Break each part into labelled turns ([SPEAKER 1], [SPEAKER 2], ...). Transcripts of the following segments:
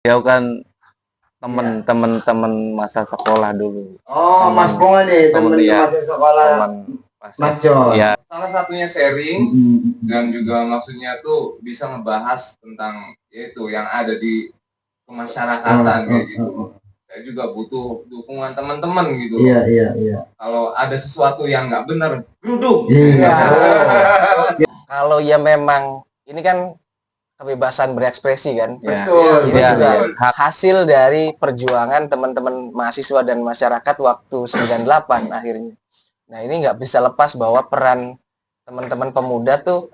[SPEAKER 1] Dia kan temen masa sekolah dulu.
[SPEAKER 2] Oh, Mas Ponga nih, temen
[SPEAKER 1] ya,
[SPEAKER 2] masa sekolah Mas John.
[SPEAKER 1] Ya.
[SPEAKER 3] Salah satunya sharing dan juga maksudnya tuh bisa ngebahas tentang itu yang ada di kemasyarakatan kayak gitu. Saya juga butuh dukungan teman-teman gitu.
[SPEAKER 2] Iya.
[SPEAKER 3] Kalau ada sesuatu yang nggak benar, geruduk.
[SPEAKER 2] Iya.
[SPEAKER 4] Kalau ya memang ini kan kebebasan berekspresi kan.
[SPEAKER 2] Betul.
[SPEAKER 4] Ini juga hasil dari perjuangan teman-teman mahasiswa dan masyarakat waktu 98 akhirnya. Nah ini nggak bisa lepas bahwa peran teman-teman pemuda tuh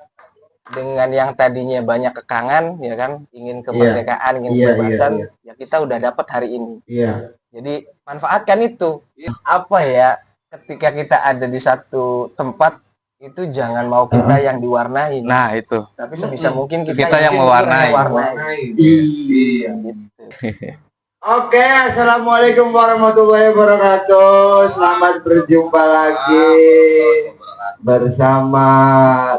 [SPEAKER 4] dengan yang tadinya banyak kekangan, ya kan, ingin kemerdekaan, ingin kebebasan, ya kita udah dapat hari ini.
[SPEAKER 2] Iya.
[SPEAKER 4] Jadi manfaatkan itu. Apa ya, ketika kita ada di satu tempat itu jangan mau kita yang diwarnai.
[SPEAKER 1] Nah itu.
[SPEAKER 4] Tapi sebisa mungkin
[SPEAKER 1] kita yang mewarnai.
[SPEAKER 3] Iya.
[SPEAKER 4] Gitu.
[SPEAKER 2] Oke, assalamualaikum warahmatullahi wabarakatuh. Selamat berjumpa lagi bersama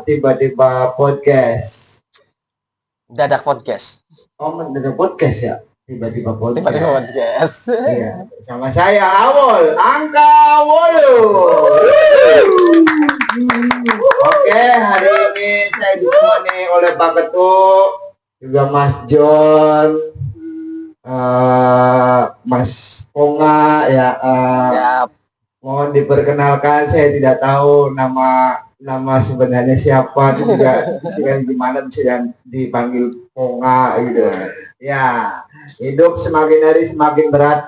[SPEAKER 2] Tiba-Tiba Podcast.
[SPEAKER 4] Dadak Podcast.
[SPEAKER 2] Oh, mendadak podcast ya? Tiba-Tiba Podcast.
[SPEAKER 4] Tiba-tiba Podcast.
[SPEAKER 2] Iya, sama saya Awol, Angka Wolu. Oke, hari ini saya ditemani oleh Pak Ketua, juga Mas John, Mas Ponga ya.
[SPEAKER 4] Siap.
[SPEAKER 2] Mohon diperkenalkan, saya tidak tahu nama sebenarnya siapa, juga gimana bisa dipanggil Ponga gitu. Ya, hidup semakin hari semakin berat.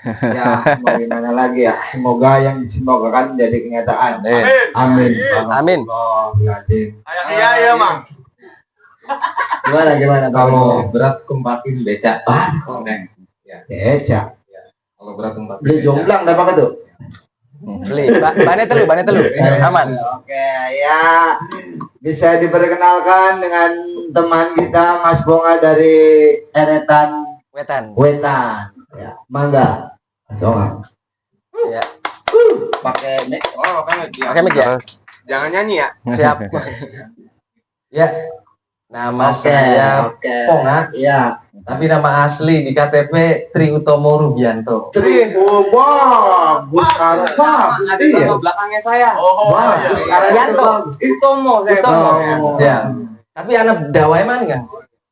[SPEAKER 2] Ya, mau gimana lagi ya. Semoga yang disemogakan menjadi kenyataan. Amin.
[SPEAKER 4] Amin.
[SPEAKER 3] Iya, Mang.
[SPEAKER 2] Gimana
[SPEAKER 3] Kalau berat kempakin becak.
[SPEAKER 2] Becak.
[SPEAKER 3] Kalau berat kempakin
[SPEAKER 2] Beli jomplang dapat tuh.
[SPEAKER 4] Beli. Bannya telu. Aman.
[SPEAKER 2] Oke, ya. Bisa diperkenalkan dengan teman kita Mas Ponga dari Eretan
[SPEAKER 4] Wetan.
[SPEAKER 2] Ya, mangga. Songa.
[SPEAKER 4] Ya.
[SPEAKER 2] Pakai mic.
[SPEAKER 3] Oh,
[SPEAKER 4] Pakai mic ya?
[SPEAKER 3] Jangan nyanyi ya.
[SPEAKER 4] Siap. Ya. Nama saya Ponga.
[SPEAKER 2] Iya.
[SPEAKER 4] Tapi nama asli di KTP Tri Utomo Rubianto.
[SPEAKER 2] Wah,
[SPEAKER 3] Ada nama belakangnya saya.
[SPEAKER 2] Wah,
[SPEAKER 4] Rubianto.
[SPEAKER 3] Utomo saya.
[SPEAKER 4] Utomo. Siap. Tapi anak dawai mana kan?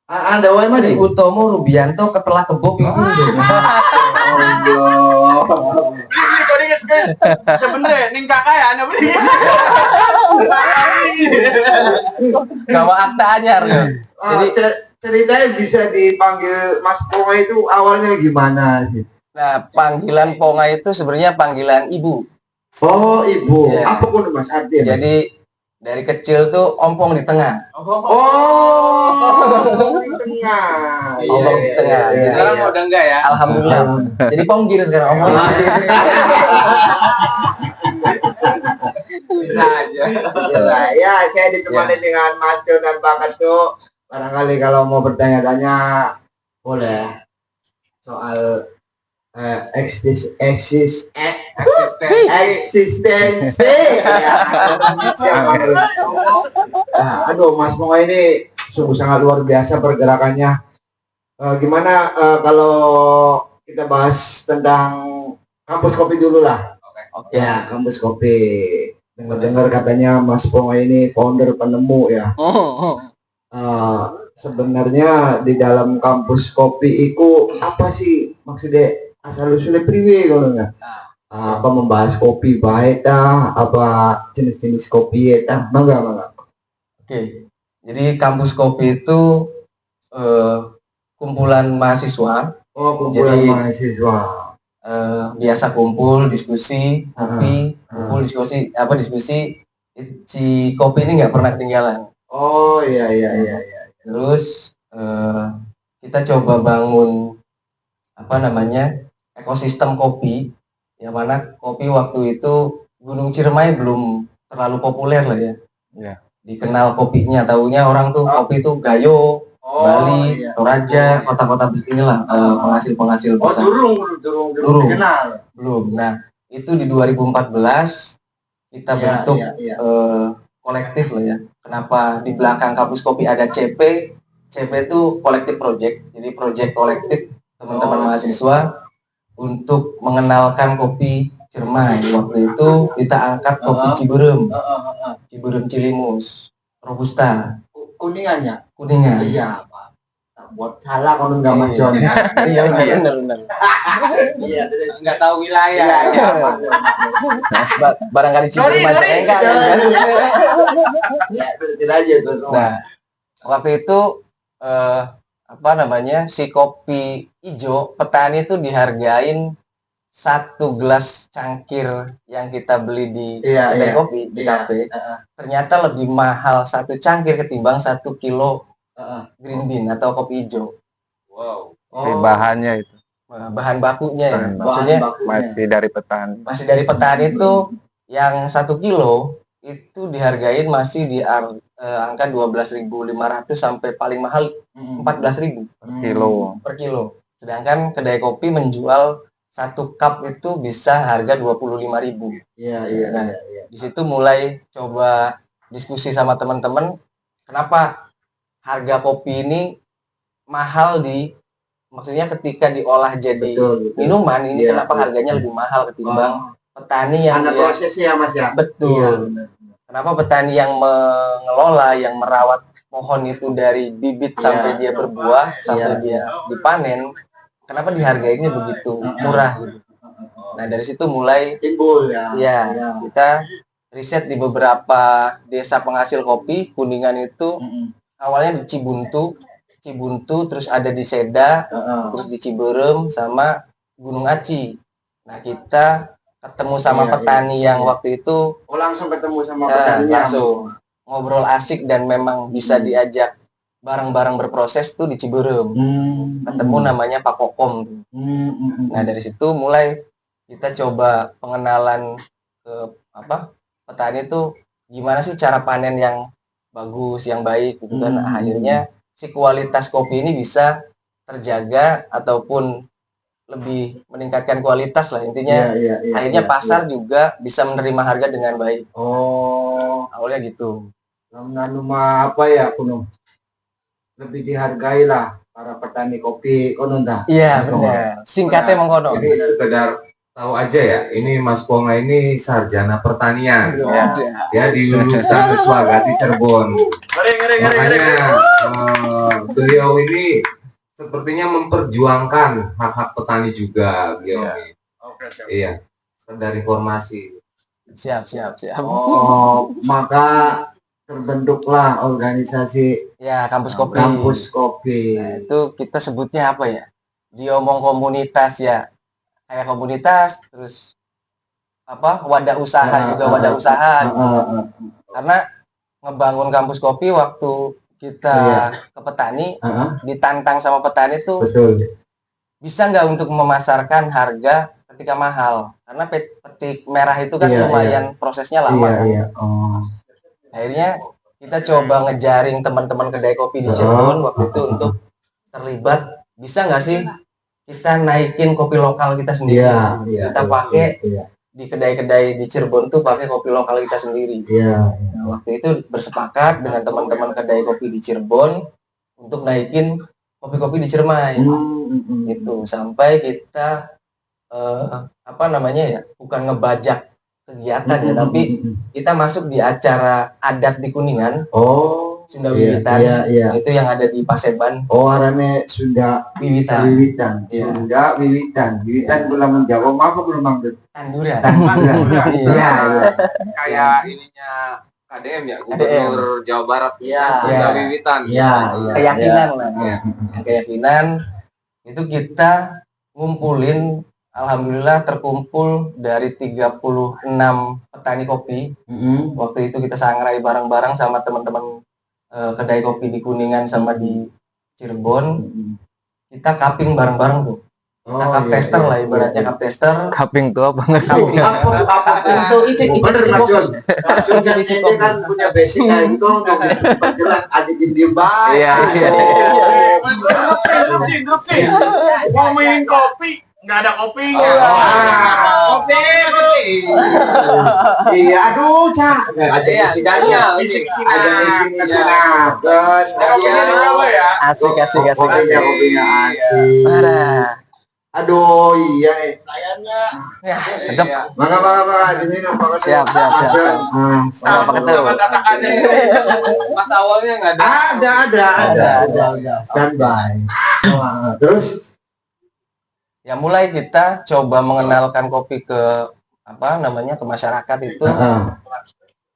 [SPEAKER 2] Anda wae mah
[SPEAKER 4] Tri Utomo Rubianto ketelah kebuk itu.
[SPEAKER 3] Sebenarnya ning kakak ya anda beli.
[SPEAKER 4] Gawa akta anyar ya.
[SPEAKER 2] Jadi ceritanya bisa dipanggil Mas Ponga itu awalnya gimana sih?
[SPEAKER 4] Nah, panggilan Ponga itu sebenarnya panggilan ibu.
[SPEAKER 2] Oh, ibu.
[SPEAKER 4] Ya.
[SPEAKER 2] Apa pun Mas artinya?
[SPEAKER 4] Jadi dari kecil tuh ompong di tengah.
[SPEAKER 2] Oh, di tengah.
[SPEAKER 4] Ompong di tengah.
[SPEAKER 2] Iya.
[SPEAKER 4] Jadi
[SPEAKER 3] Sekarang udah enggak ya?
[SPEAKER 4] alhamdulillah. Jadi ponggir sekarang ompong.
[SPEAKER 3] Bisa aja.
[SPEAKER 2] Ya, saya ditemani dengan Mas Jo dan Pak Ketua. Barangkali kalau mau bertanya-tanya boleh soal eksistensi. Aduh, Mas Ponga ini sungguh sangat luar biasa pergerakannya. Gimana kalau kita bahas tentang kampus kopi dulu lah. Ya, kampus kopi. Dengar katanya Mas Ponga ini founder penemu ya. Sebenarnya di dalam kampus kopi itu apa sih maksudnya asal usulnya priwe kalau nggak? Apa membahas kopi baik dah, apa jenis-jenis kopi ya dah, mangga.
[SPEAKER 4] Oke. Jadi kampus kopi itu kumpulan mahasiswa.
[SPEAKER 2] Oh, kumpulan
[SPEAKER 4] Jadi,
[SPEAKER 2] mahasiswa.
[SPEAKER 4] Biasa kumpul diskusi kopi, diskusi si kopi ini nggak pernah ketinggalan.
[SPEAKER 2] Oh iya.
[SPEAKER 4] Terus kita coba bangun ekosistem kopi, yang mana kopi waktu itu Gunung Ciremai belum terlalu populer lah ya.
[SPEAKER 1] Iya.
[SPEAKER 4] Dikenal kopinya, taunya orang tuh kopi itu Gayo, Bali, Toraja, kota-kota inilah penghasil besar.
[SPEAKER 2] Durung dikenal.
[SPEAKER 4] Belum. Nah, itu di 2014 kita bentuk kolektif lah ya. Kenapa di belakang kampus kopi ada CP? CP itu kolektif project, jadi project kolektif teman-teman mahasiswa untuk mengenalkan kopi Ciremai. Waktu itu kita angkat kopi Ciberem, Ciberem Cilimus, Robusta,
[SPEAKER 2] Kuningannya.
[SPEAKER 4] Kuningan.
[SPEAKER 2] Iya, Pak. Tak buat salah kalau nggak macam.
[SPEAKER 4] Iya benar.
[SPEAKER 2] Iya,
[SPEAKER 3] Nggak tahu wilayah.
[SPEAKER 2] iya.
[SPEAKER 4] Barangkali Ciberem aja enggak kan?
[SPEAKER 2] Ya, berarti aja tuh semua.
[SPEAKER 4] Nah, waktu itu si kopi hijau petani itu dihargain 1 gelas cangkir yang kita beli di
[SPEAKER 2] Iya,
[SPEAKER 4] kedai
[SPEAKER 2] iya.
[SPEAKER 4] kopi di
[SPEAKER 2] Iya.
[SPEAKER 4] kafe ternyata lebih mahal 1 cangkir ketimbang 1 kilo green bean atau kopi hijau.
[SPEAKER 3] Wow.
[SPEAKER 1] Di bahannya itu
[SPEAKER 4] Bahan bakunya ya,
[SPEAKER 1] Bahan
[SPEAKER 4] maksudnya
[SPEAKER 1] masih dari petani.
[SPEAKER 4] masih dari petani itu yang 1 kilo itu dihargain masih di angka 12.500 sampai paling mahal 14.000
[SPEAKER 1] Kilo.
[SPEAKER 4] per kilo. Sedangkan kedai kopi menjual 1 cup itu bisa harga 25.000.
[SPEAKER 2] Iya.
[SPEAKER 4] Nah, di situ mulai coba diskusi sama teman-teman, kenapa harga kopi ini mahal maksudnya ketika diolah jadi
[SPEAKER 2] Betul.
[SPEAKER 4] minuman ini
[SPEAKER 2] Iya,
[SPEAKER 4] kenapa
[SPEAKER 2] iya.
[SPEAKER 4] harganya lebih mahal ketimbang petani yang
[SPEAKER 2] Ada
[SPEAKER 4] dia
[SPEAKER 2] prosesnya, Mas ya.
[SPEAKER 4] betul.
[SPEAKER 2] Iya, benar.
[SPEAKER 4] Kenapa petani yang mengelola, yang merawat pohon itu dari bibit sampai dia berbuah, sampai dia dipanen, kenapa dihargainya begitu murah gitu. Nah, dari situ mulai
[SPEAKER 2] Timbul ya.
[SPEAKER 4] ya kita riset di beberapa desa penghasil kopi. Kuningan itu awalnya di Cibuntu, terus ada di Seda, terus di Ciberem sama Gunung Aci. Nah, kita ketemu sama
[SPEAKER 2] Iya,
[SPEAKER 4] petani yang waktu itu
[SPEAKER 2] Oh, langsung ketemu sama petaninya.
[SPEAKER 4] langsung ngobrol asik dan memang bisa diajak bareng-bareng berproses tuh di Ciberem. Ketemu namanya Pak Kokom tuh. Nah, dari situ mulai kita coba pengenalan ke petani tuh gimana sih cara panen yang bagus, yang baik gitu kan. Akhirnya si kualitas kopi ini bisa terjaga ataupun lebih meningkatkan kualitas lah intinya. Akhirnya pasar juga bisa menerima harga dengan baik.
[SPEAKER 2] Oh,
[SPEAKER 4] Awalnya gitu.
[SPEAKER 2] nama apa ya kuno? Lebih dihargai lah para petani kopi kono dah.
[SPEAKER 4] Iya, benar. Singkatnya mengkono.
[SPEAKER 3] Ini sekedar tahu aja ya, ini Mas Ponga ini sarjana pertanian. Ya di lulusan Swagati Cirebon. Makanya beliau ini sepertinya memperjuangkan hak-hak petani juga beliau ini. Iya, sekedar informasi.
[SPEAKER 4] Siap.
[SPEAKER 2] Oh, maka terbentuklah organisasi
[SPEAKER 4] Ya, kampus kopi.
[SPEAKER 2] kampus kopi.
[SPEAKER 4] Nah, itu kita sebutnya apa ya? Diomong komunitas ya. Kayak komunitas, terus wadah usaha juga wadah usaha. Karena ngebangun kampus kopi waktu kita ke petani, ditantang sama petani tuh
[SPEAKER 2] Betul.
[SPEAKER 4] bisa nggak untuk memasarkan harga ketika mahal. Karena petik merah itu kan lumayan prosesnya lama.
[SPEAKER 2] Iya. Oh.
[SPEAKER 4] Akhirnya kita coba ngejaring teman-teman kedai kopi di Cirebon waktu itu untuk terlibat, bisa nggak sih kita naikin kopi lokal kita sendiri. Kita pakai di kedai-kedai di Cirebon tuh pakai kopi lokal kita sendiri. Nah, waktu itu bersepakat dengan teman-teman kedai kopi di Cirebon untuk naikin kopi-kopi di Ciremai. Gitu sampai kita bukan ngebajak kegiatan ya, tapi kita masuk di acara adat di Kuningan.
[SPEAKER 2] Oh,
[SPEAKER 4] Sunda Wiwitan.
[SPEAKER 2] Iya.
[SPEAKER 4] Itu yang ada di Paseban.
[SPEAKER 2] Oh, arane Sunda
[SPEAKER 4] Wiwitan.
[SPEAKER 2] Iya. Sunda Wiwitan. Wiwitan gula menjawa apa gula manggil?
[SPEAKER 4] Tanduran.
[SPEAKER 2] Iya.
[SPEAKER 3] Kayak ininya KDM ya, Gubernur Jawa Barat.
[SPEAKER 2] Iya.
[SPEAKER 3] Sunda Wiwitan.
[SPEAKER 2] Iya.
[SPEAKER 4] Keyakinan lah.
[SPEAKER 3] Iya.
[SPEAKER 4] Keyakinan itu kita ngumpulin, alhamdulillah terkumpul dari 36 petani kopi. Waktu itu kita sangrai bareng-bareng sama teman-teman kedai kopi di Kuningan sama di Cirebon. Kita cupping bareng-bareng tuh. Kita cup tester lah ibaratnya cup tester.
[SPEAKER 1] Cupping tuh apa nggak?
[SPEAKER 4] Untuk icip
[SPEAKER 2] Bener, Mas
[SPEAKER 4] kopi.
[SPEAKER 2] Jon. Mas Jon kan ini kan punya basic kayak gitu untuk perjelas ada diem baik.
[SPEAKER 1] Iya.
[SPEAKER 3] Interupsi. Ngomongin kopi,
[SPEAKER 2] nggak ada kopinya.
[SPEAKER 3] Oh,
[SPEAKER 2] Kopi. Iya, aduh, Cak.
[SPEAKER 3] Iya, Daniel.
[SPEAKER 2] Ada di sini.
[SPEAKER 3] Kopinya dibawa ya.
[SPEAKER 4] Asik.
[SPEAKER 2] Kopinya asik.
[SPEAKER 4] Parah.
[SPEAKER 2] Aduh, iya nih.
[SPEAKER 4] Ya, sedap.
[SPEAKER 3] Iya.
[SPEAKER 2] Maka diminum, Pak Ketua.
[SPEAKER 4] Siap.
[SPEAKER 3] Sama
[SPEAKER 4] Pak Ketua.
[SPEAKER 3] katakannya pas awalnya nggak ada.
[SPEAKER 2] Ada. Standby. Terus
[SPEAKER 4] Ya mulai kita coba mengenalkan kopi ke ke masyarakat itu.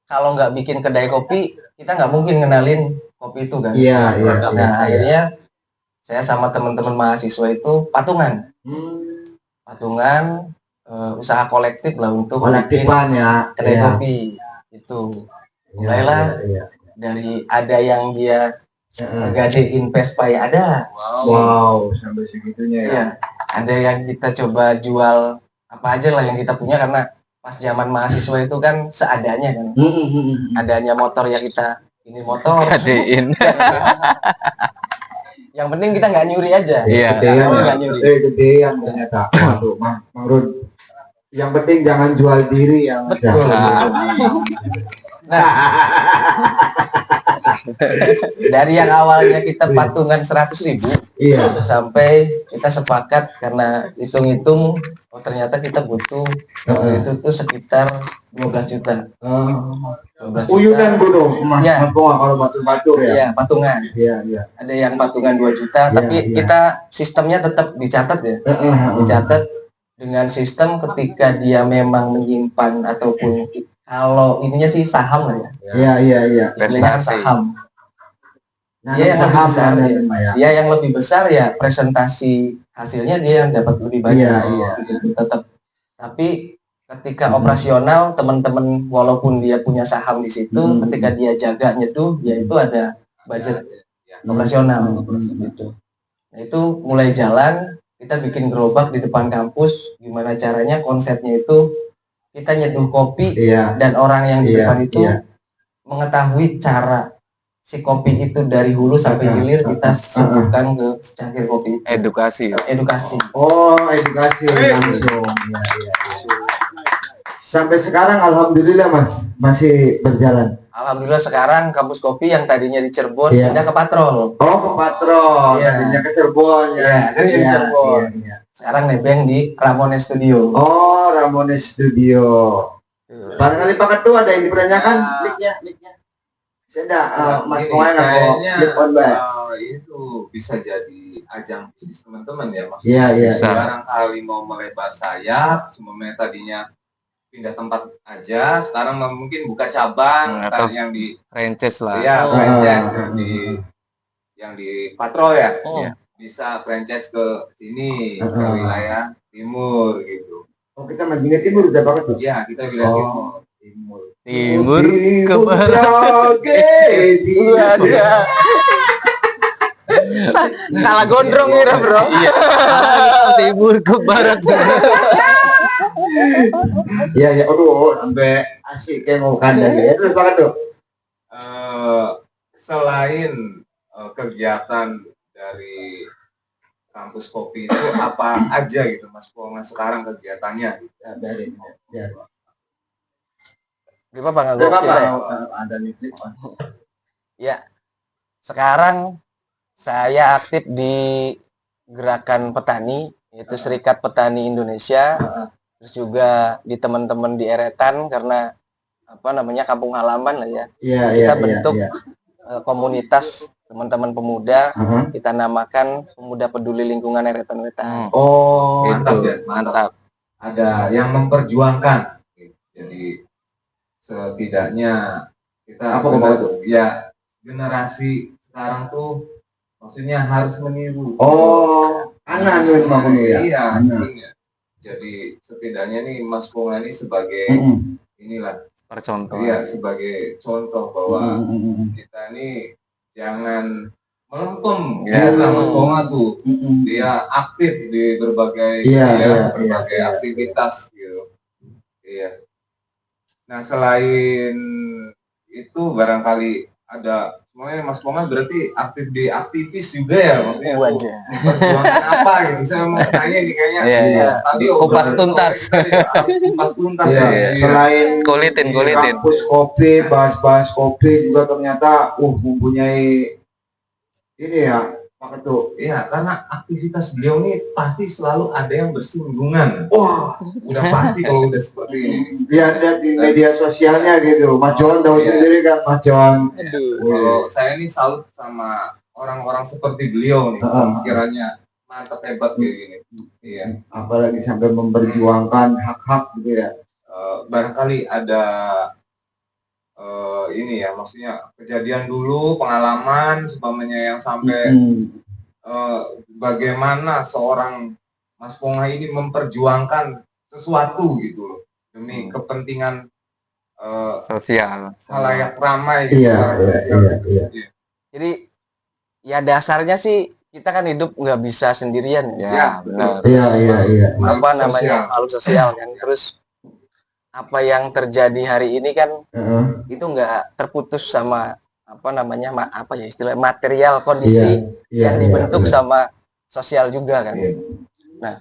[SPEAKER 4] Kalau nggak bikin kedai kopi, kita nggak mungkin ngenalin kopi itu kan.
[SPEAKER 2] iya.
[SPEAKER 4] Nah, akhirnya saya sama teman-teman mahasiswa itu patungan usaha kolektif lah untuk bikin
[SPEAKER 2] kolektifan ya.
[SPEAKER 4] kedai
[SPEAKER 2] Iya.
[SPEAKER 4] kopi itu. Mulailah
[SPEAKER 2] Iya.
[SPEAKER 4] dari ada yang dia gadein Vespa ya ada.
[SPEAKER 2] Wow, sampai segitunya ya.
[SPEAKER 4] Iya. Ada yang kita coba jual apa aja lah yang kita punya, karena pas zaman mahasiswa itu kan seadanya kan. Adanya motor ya kita ini motor.
[SPEAKER 1] Gadein.
[SPEAKER 4] Yang penting kita nggak nyuri aja.
[SPEAKER 1] Iya.
[SPEAKER 2] Gedean ya.
[SPEAKER 4] Nggak nyuri.
[SPEAKER 2] Gedean ternyata. Waduh, Mang Rud. Yang penting jangan jual diri ya, Mas.
[SPEAKER 4] Betul. Dari yang awalnya kita patungan 100.000
[SPEAKER 2] Iya.
[SPEAKER 4] sampai kita sepakat karena hitung-hitung ternyata kita butuh waktu itu tuh sekitar 12 juta. 12 juta.
[SPEAKER 2] Uyunan gunung, Mas.
[SPEAKER 4] Iya.
[SPEAKER 2] Mas Bunga, kalau batur-batur ya.
[SPEAKER 4] Iya, patungan.
[SPEAKER 2] Iya.
[SPEAKER 4] Ada yang patungan 2 juta,
[SPEAKER 2] Iya,
[SPEAKER 4] tapi
[SPEAKER 2] iya.
[SPEAKER 4] kita sistemnya tetap dicatat ya. Dicatat dengan sistem ketika dia memang menyimpan ataupun kalau ininya sih saham lah ya.
[SPEAKER 2] Iya.
[SPEAKER 4] Istilahnya
[SPEAKER 1] Prestasi.
[SPEAKER 4] saham.
[SPEAKER 2] Nah,
[SPEAKER 4] Dia yang lebih
[SPEAKER 2] saham
[SPEAKER 4] besar,
[SPEAKER 2] dan
[SPEAKER 4] ya.
[SPEAKER 2] ya.
[SPEAKER 4] Dia yang lebih besar ya presentasi hasilnya dia yang dapat lebih banyak.
[SPEAKER 2] Iya.
[SPEAKER 4] Gitu, tetap. Tapi ketika operasional teman-teman walaupun dia punya saham di situ, ketika dia jaga nyeduh, ya itu ada budget operasional gitu. Nah, itu mulai jalan, kita bikin gerobak di depan kampus. Gimana caranya konsepnya itu kita nyeduh kopi
[SPEAKER 2] Iya.
[SPEAKER 4] dan orang yang di
[SPEAKER 2] Iya,
[SPEAKER 4] depan itu
[SPEAKER 2] iya.
[SPEAKER 4] mengetahui cara si kopi itu dari hulu sampai hilir kita suguhkan ke secangkir kopi itu.
[SPEAKER 1] Edukasi.
[SPEAKER 4] Edukasi.
[SPEAKER 2] Oh, edukasi langsung. Iya. Sampai sekarang alhamdulillah, Mas, masih berjalan.
[SPEAKER 4] Alhamdulillah sekarang kampus kopi yang tadinya di Cirebon
[SPEAKER 2] Iya.
[SPEAKER 4] pindah ke Patrol.
[SPEAKER 2] Oh, ke Patrol.
[SPEAKER 4] Iya.
[SPEAKER 2] Tadinya ke Cirebon ya.
[SPEAKER 4] Iya, tadinya di Cirebon.
[SPEAKER 2] Iya.
[SPEAKER 4] Sekarang nebeng di Ramone Studio.
[SPEAKER 2] Oh, Ramone Studio. Barangkali Pak Ketua ada yang dipertanyakan mic-nya. Saya enggak, Mas Koen atau
[SPEAKER 3] kayaknya
[SPEAKER 2] clip on back.
[SPEAKER 3] itu bisa jadi ajang bisnis teman-teman ya, Mas.
[SPEAKER 2] Iya.
[SPEAKER 3] Barangkali mau melebar sayap, semuanya tadinya pindah tempat aja, sekarang mungkin buka cabang,
[SPEAKER 1] Atau
[SPEAKER 3] yang di
[SPEAKER 1] franchise lah.
[SPEAKER 3] ya
[SPEAKER 4] Oh.
[SPEAKER 3] franchise yang di Patrol ya.
[SPEAKER 4] Oh.
[SPEAKER 3] Ya, bisa franchise ke sini, ke
[SPEAKER 2] Uh-uh.
[SPEAKER 3] wilayah timur gitu.
[SPEAKER 2] Oh, kita majunya timur udah banget tuh.
[SPEAKER 3] Ya, kita wilayah
[SPEAKER 2] Oh.
[SPEAKER 3] timur.
[SPEAKER 1] Timur ke barat.
[SPEAKER 4] Ada. Salah gondrong ya, Bro.
[SPEAKER 1] Iya. Timur ke barat.
[SPEAKER 2] Iya, aduh, sampai asik kayak mau kandang ya. Terus Pak Ketua.
[SPEAKER 3] Selain kegiatan dari kampus kopi itu apa aja gitu Mas Ponga sekarang kegiatannya?
[SPEAKER 4] Gimana Bang?
[SPEAKER 2] Ada apa?
[SPEAKER 4] Ya?
[SPEAKER 2] Ada nih clip.
[SPEAKER 4] Ya, sekarang saya aktif di Gerakan Petani, yaitu Serikat Petani Indonesia. Terus juga di teman-teman di Eretan, karena kampung halaman lah ya.
[SPEAKER 2] Iya.
[SPEAKER 4] Kita bentuk komunitas teman-teman pemuda, kita namakan Pemuda Peduli Lingkungan Eretan Wetan.
[SPEAKER 2] Oh,
[SPEAKER 3] Mantap ya,
[SPEAKER 1] Mantap.
[SPEAKER 3] Ada yang memperjuangkan. Jadi setidaknya kita
[SPEAKER 2] Apa itu?
[SPEAKER 3] ya generasi sekarang tuh maksudnya harus meniru.
[SPEAKER 2] Oh, anak nih Pak Ketua ya.
[SPEAKER 3] Iya.
[SPEAKER 2] Anak.
[SPEAKER 3] Jadi setidaknya nih Mas Ponga ini sebagai inilah
[SPEAKER 1] Percontohan.
[SPEAKER 3] iya sebagai contoh bahwa kita ini jangan melempem
[SPEAKER 1] Ya.
[SPEAKER 3] gitu Mas Ponga tuh dia aktif di berbagai
[SPEAKER 2] Iya.
[SPEAKER 3] berbagai aktivitas gitu. Iya. Nah selain itu barangkali ada semuanya Mas Ponga berarti aktif di aktivis juga ya, maksudnya
[SPEAKER 4] Wajar.
[SPEAKER 3] perjuangan apa gitu. Saya mau tanya nih kayaknya.
[SPEAKER 1] Iya, iya.
[SPEAKER 3] Tadi
[SPEAKER 1] Kupas
[SPEAKER 3] obrolan
[SPEAKER 1] tuntas.
[SPEAKER 3] tadi ya, harus kupas tuntas
[SPEAKER 2] Iya,
[SPEAKER 3] ya.
[SPEAKER 1] iya.
[SPEAKER 2] selain
[SPEAKER 1] Kulitin.
[SPEAKER 2] kampus kopi, bahas-bahas kopi juga ternyata mempunyai ini ya, Pak Ketua.
[SPEAKER 3] Iya, karena aktivitas beliau ini pasti selalu ada yang bersinggungan.
[SPEAKER 2] Wah,
[SPEAKER 3] Udah pasti kalau udah seperti ini.
[SPEAKER 2] dia ada di media sosialnya gitu. Mas Johan tahu
[SPEAKER 3] Iya.
[SPEAKER 2] sendiri kan, Mas Johan.
[SPEAKER 3] Kalau saya ini salut sama orang-orang seperti beliau nih, pikirannya mantap hebat kayak gini. Iya.
[SPEAKER 2] Apalagi sampai memperjuangkan hak-hak gitu ya.
[SPEAKER 3] Barangkali ada ini ya, maksudnya kejadian dulu, pengalaman, umpamanya yang sampai bagaimana seorang Mas Ponga ini memperjuangkan sesuatu gitu loh demi kepentingan
[SPEAKER 1] Sosial.
[SPEAKER 3] halayak ramai gitu.
[SPEAKER 2] Iya, iya.
[SPEAKER 4] Jadi ya dasarnya sih kita kan hidup nggak bisa sendirian ya.
[SPEAKER 1] Ya, benar.
[SPEAKER 2] Iya.
[SPEAKER 4] Apa
[SPEAKER 3] Makhluk
[SPEAKER 4] namanya
[SPEAKER 3] sosial.
[SPEAKER 4] makhluk sosial kan. Terus apa yang terjadi hari ini kan
[SPEAKER 2] Heeh.
[SPEAKER 4] itu nggak terputus sama apa namanya apa ya istilah material kondisi yang dibentuk sama sosial juga kan.
[SPEAKER 2] Iya.
[SPEAKER 4] Nah,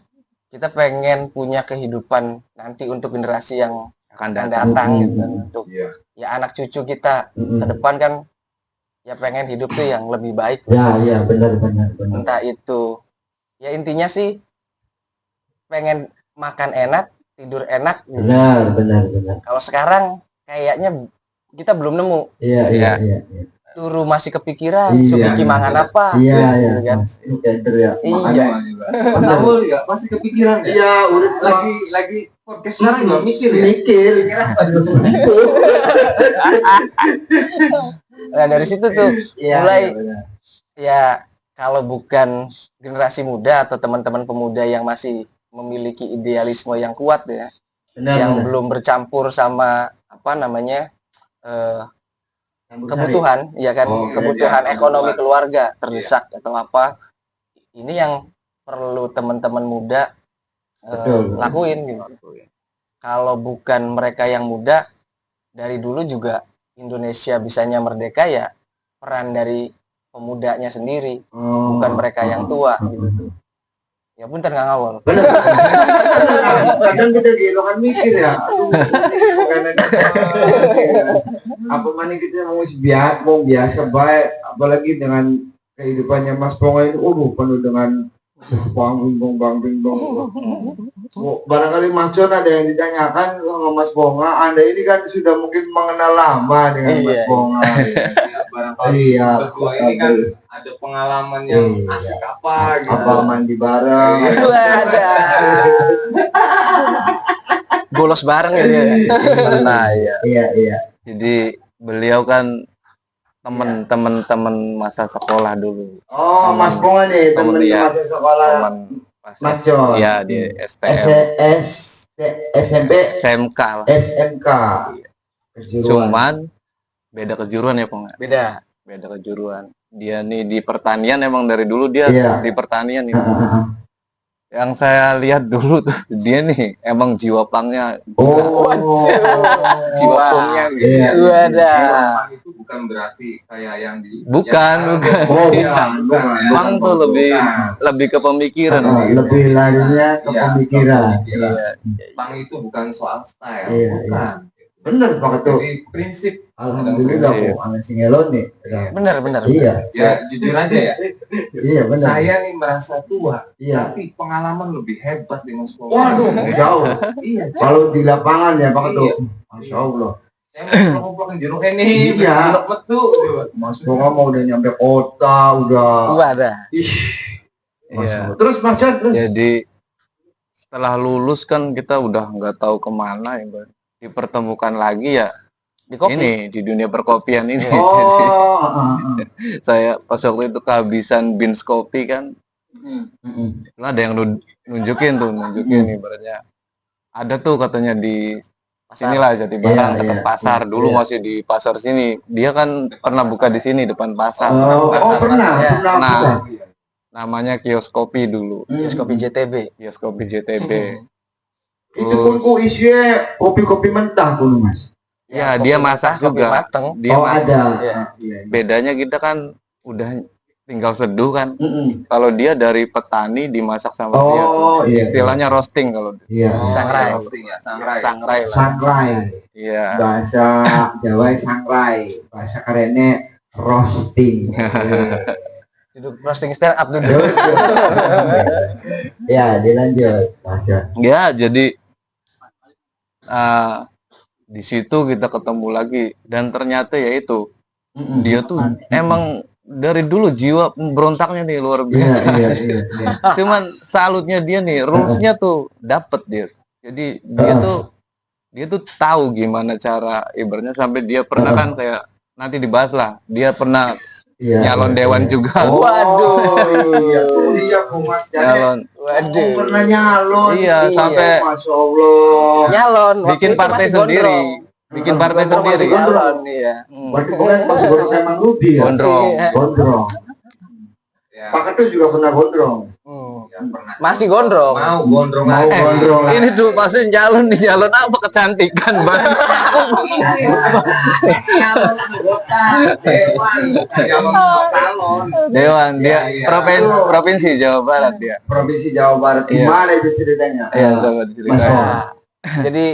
[SPEAKER 4] kita pengen punya kehidupan nanti untuk generasi yang
[SPEAKER 1] Akan
[SPEAKER 4] akan
[SPEAKER 1] datang.
[SPEAKER 4] datang gitu kan. Untuk
[SPEAKER 3] Iya.
[SPEAKER 4] ya anak cucu kita ke depan kan ya pengen hidup tuh yang lebih baik.
[SPEAKER 2] Ya, benar.
[SPEAKER 4] Entah itu ya intinya sih pengen makan enak, tidur enak.
[SPEAKER 2] Benar.
[SPEAKER 4] Kalau sekarang kayaknya kita belum nemu.
[SPEAKER 2] Iya.
[SPEAKER 4] Turu masih kepikiran,
[SPEAKER 2] Iya,
[SPEAKER 4] Supiki mangan apa?
[SPEAKER 2] Iya.
[SPEAKER 4] gitu kan.
[SPEAKER 2] Ini tender ya.
[SPEAKER 4] Iya.
[SPEAKER 3] Mas Amul ya pasti kepikiran ya.
[SPEAKER 2] Iya, udah
[SPEAKER 3] Lagi podcast sekarang juga mikir ya.
[SPEAKER 2] mikir.
[SPEAKER 4] Nah dari situ tuh
[SPEAKER 2] Iya,
[SPEAKER 4] mulai
[SPEAKER 2] benar.
[SPEAKER 4] ya kalau bukan generasi muda atau teman-teman pemuda yang masih memiliki idealisme yang kuat ya, yang
[SPEAKER 2] Benar.
[SPEAKER 4] belum bercampur sama apa namanya kebutuhan, ya kan,
[SPEAKER 3] Oh, iya,
[SPEAKER 4] kebutuhan
[SPEAKER 3] iya.
[SPEAKER 4] ekonomi keluarga terdesak atau apa, ini yang perlu teman-teman muda
[SPEAKER 2] Betul.
[SPEAKER 4] lakuin gitu. Kalau bukan mereka yang muda, dari dulu juga Indonesia bisanya merdeka ya peran dari pemudanya sendiri, bukan mereka yang tua gitu. Ya punten Kang Awal.
[SPEAKER 2] Benar. Kadang kita dilokan mikir ya. Aduh, apa mana kita mau biasa baik, apalagi dengan kehidupannya Mas Ponga ini, penuh dengan bang bingbong. Barangkali Mas John ada yang ditanyakan sama Mas Ponga. Anda ini kan sudah mungkin mengenal lama dengan Mas
[SPEAKER 4] Iya.
[SPEAKER 2] Ponga.
[SPEAKER 3] Barangkali
[SPEAKER 2] Iya.
[SPEAKER 3] berdua ini kan ada pengalaman yang
[SPEAKER 2] Iya.
[SPEAKER 3] asik apa gitu.
[SPEAKER 2] Apa mandi bareng?
[SPEAKER 3] Iya.
[SPEAKER 4] Wadah. Bolos bareng ya dia.
[SPEAKER 1] Nah, ya.
[SPEAKER 2] Iya.
[SPEAKER 1] Jadi beliau kan teman masa sekolah dulu.
[SPEAKER 2] Oh, Mas Ponga nih, teman
[SPEAKER 1] Iya.
[SPEAKER 2] masa sekolah
[SPEAKER 1] Teman
[SPEAKER 2] Mas John.
[SPEAKER 1] Iya, di STM,
[SPEAKER 2] SMP,
[SPEAKER 1] SMK lah.
[SPEAKER 2] SMK. Kejuruan.
[SPEAKER 1] Cuman beda kejuruan ya, Pong.
[SPEAKER 4] Beda.
[SPEAKER 1] Beda kejuruan. Dia nih di pertanian, emang dari dulu dia
[SPEAKER 2] Iya.
[SPEAKER 1] di pertanian nih. Yang saya lihat dulu tuh dia nih emang jiwa pangnya,
[SPEAKER 2] Oh,
[SPEAKER 1] jiwa pangnya gitu.
[SPEAKER 2] Iya.
[SPEAKER 4] Wadah.
[SPEAKER 3] Pang itu bukan berarti kayak yang di
[SPEAKER 1] Bukan,
[SPEAKER 3] yang
[SPEAKER 1] bukan.
[SPEAKER 2] Oh,
[SPEAKER 3] Iya,
[SPEAKER 2] bukan.
[SPEAKER 1] Pang tuh lebih ke pemikiran.
[SPEAKER 2] lebih larinya ke
[SPEAKER 3] Iya,
[SPEAKER 2] pemikiran.
[SPEAKER 1] Iya.
[SPEAKER 3] Pang itu bukan soal style,
[SPEAKER 2] Iya,
[SPEAKER 3] bukan.
[SPEAKER 2] Bener Pak Ketua.
[SPEAKER 3] Jadi prinsip
[SPEAKER 2] Alhamdulillah
[SPEAKER 1] Prinsip.
[SPEAKER 2] kok anak singelon nih.
[SPEAKER 4] Benar.
[SPEAKER 2] Iya,
[SPEAKER 3] ya jujur aja ya.
[SPEAKER 2] iya benar.
[SPEAKER 3] Saya nih merasa tua,
[SPEAKER 2] Iya.
[SPEAKER 3] tapi pengalaman lebih hebat dengan sekolah.
[SPEAKER 2] Waduh, jauh.
[SPEAKER 3] Iya.
[SPEAKER 2] Kalau di lapangan ya Pak Ketua.
[SPEAKER 3] Iya.
[SPEAKER 2] Masya Allah.
[SPEAKER 3] Saya mau ngomongin jeruk ini,
[SPEAKER 2] Iya.
[SPEAKER 3] jeruk metu.
[SPEAKER 2] Mas Ponga mau udah nyampe kota, udah.
[SPEAKER 4] Wadah.
[SPEAKER 2] Ih. Masya
[SPEAKER 1] Iya.
[SPEAKER 2] Allah. Terus Mas John, terus.
[SPEAKER 1] Jadi setelah lulus kan kita udah nggak tahu kemana ya, Bang. Dipertemukan lagi ya
[SPEAKER 4] Di kopi.
[SPEAKER 1] ini di dunia perkopian ini. Jadi
[SPEAKER 2] Oh,
[SPEAKER 1] saya pas waktu itu kehabisan beans kopi kan, lah ada yang nunjukin ibaratnya. Ada tuh katanya di sinilah Jati Barang,
[SPEAKER 2] Iya,
[SPEAKER 1] dekat
[SPEAKER 2] iya.
[SPEAKER 1] pasar. Dulu
[SPEAKER 2] Iya.
[SPEAKER 1] masih di pasar sini. Dia kan pernah buka di sini depan pasar.
[SPEAKER 2] pernah.
[SPEAKER 4] Ya.
[SPEAKER 1] Nah, namanya kios kopi dulu.
[SPEAKER 4] Terus kopi JTB.
[SPEAKER 1] Kios kopi JTB.
[SPEAKER 2] Itu pun kok isinya kopi-kopi mentah pun Mas.
[SPEAKER 1] Ya,
[SPEAKER 4] kopi
[SPEAKER 1] dia
[SPEAKER 4] mentah,
[SPEAKER 1] masak
[SPEAKER 4] kopi
[SPEAKER 1] juga.
[SPEAKER 4] mateng.
[SPEAKER 1] Dia
[SPEAKER 2] Oh,
[SPEAKER 1] masak.
[SPEAKER 2] ada.
[SPEAKER 4] Iya.
[SPEAKER 2] Iya.
[SPEAKER 1] Bedanya kita kan udah tinggal seduh kan.
[SPEAKER 2] Mm-mm.
[SPEAKER 1] Kalau dia dari petani dimasak sama dia.
[SPEAKER 2] Oh, iya.
[SPEAKER 1] Istilahnya roasting kalau
[SPEAKER 2] Iya.
[SPEAKER 4] Sangrai.
[SPEAKER 3] roasting ya, sangrai.
[SPEAKER 1] sangrai lah.
[SPEAKER 2] Sangrai.
[SPEAKER 1] Iya.
[SPEAKER 2] Bahasa Jawa sangrai. Bahasa kerennya roasting.
[SPEAKER 4] Duduk roasting stand up duduk.
[SPEAKER 2] Ya, dilanjut. Bahasa.
[SPEAKER 1] Ya, jadi di situ kita ketemu lagi dan ternyata ya itu
[SPEAKER 2] Mm-mm.
[SPEAKER 1] dia tuh emang dari dulu jiwa berontaknya nih luar
[SPEAKER 2] Iya,
[SPEAKER 1] biasa.
[SPEAKER 2] iya, iya, iya.
[SPEAKER 1] Cuman salutnya dia nih rulesnya tuh dapet dia. Jadi dia tuh tahu gimana cara ibaratnya sampai dia pernah kan kayak nanti dibahas lah. Dia pernah
[SPEAKER 2] Iya,
[SPEAKER 1] nyalon
[SPEAKER 2] iya,
[SPEAKER 1] dewan
[SPEAKER 2] iya.
[SPEAKER 1] juga.
[SPEAKER 2] Waduh. Iya, Mas. Jadi,
[SPEAKER 1] Nyalon.
[SPEAKER 4] Waduh.
[SPEAKER 2] pernah nyalon.
[SPEAKER 1] Iya, sampai
[SPEAKER 2] Masya Allah.
[SPEAKER 4] Nyalon. waktu
[SPEAKER 1] bikin
[SPEAKER 4] itu
[SPEAKER 1] partai
[SPEAKER 4] masih
[SPEAKER 1] sendiri.
[SPEAKER 4] gondrong.
[SPEAKER 1] Bikin partai
[SPEAKER 2] Gondrong
[SPEAKER 1] sendiri.
[SPEAKER 2] masih gondrong.
[SPEAKER 4] Nyalon, iya.
[SPEAKER 2] Berarti bukan masih gondrong emang Rudi ya?
[SPEAKER 1] Gondrong.
[SPEAKER 4] Iya.
[SPEAKER 2] Gondrong.
[SPEAKER 3] Ya,
[SPEAKER 2] Pak Ketua juga pernah gondrong.
[SPEAKER 3] yang pernah.
[SPEAKER 4] Masih gondrong.
[SPEAKER 3] Mau gondrong
[SPEAKER 2] Mau
[SPEAKER 3] aja.
[SPEAKER 2] gondrong lah.
[SPEAKER 1] Ini tuh pasti nyalon nih nyalon apa kecantikan bang.
[SPEAKER 3] Calon anggota dewan, calon salon.
[SPEAKER 1] Dewan dia
[SPEAKER 3] Iya, iya.
[SPEAKER 1] provinsi Jawa Barat dia.
[SPEAKER 2] Provinsi Jawa Barat.
[SPEAKER 1] Iya.
[SPEAKER 2] Gimana itu ceritanya?
[SPEAKER 1] Iya, coba diceritain.
[SPEAKER 2] Mas Om.
[SPEAKER 4] Nah, jadi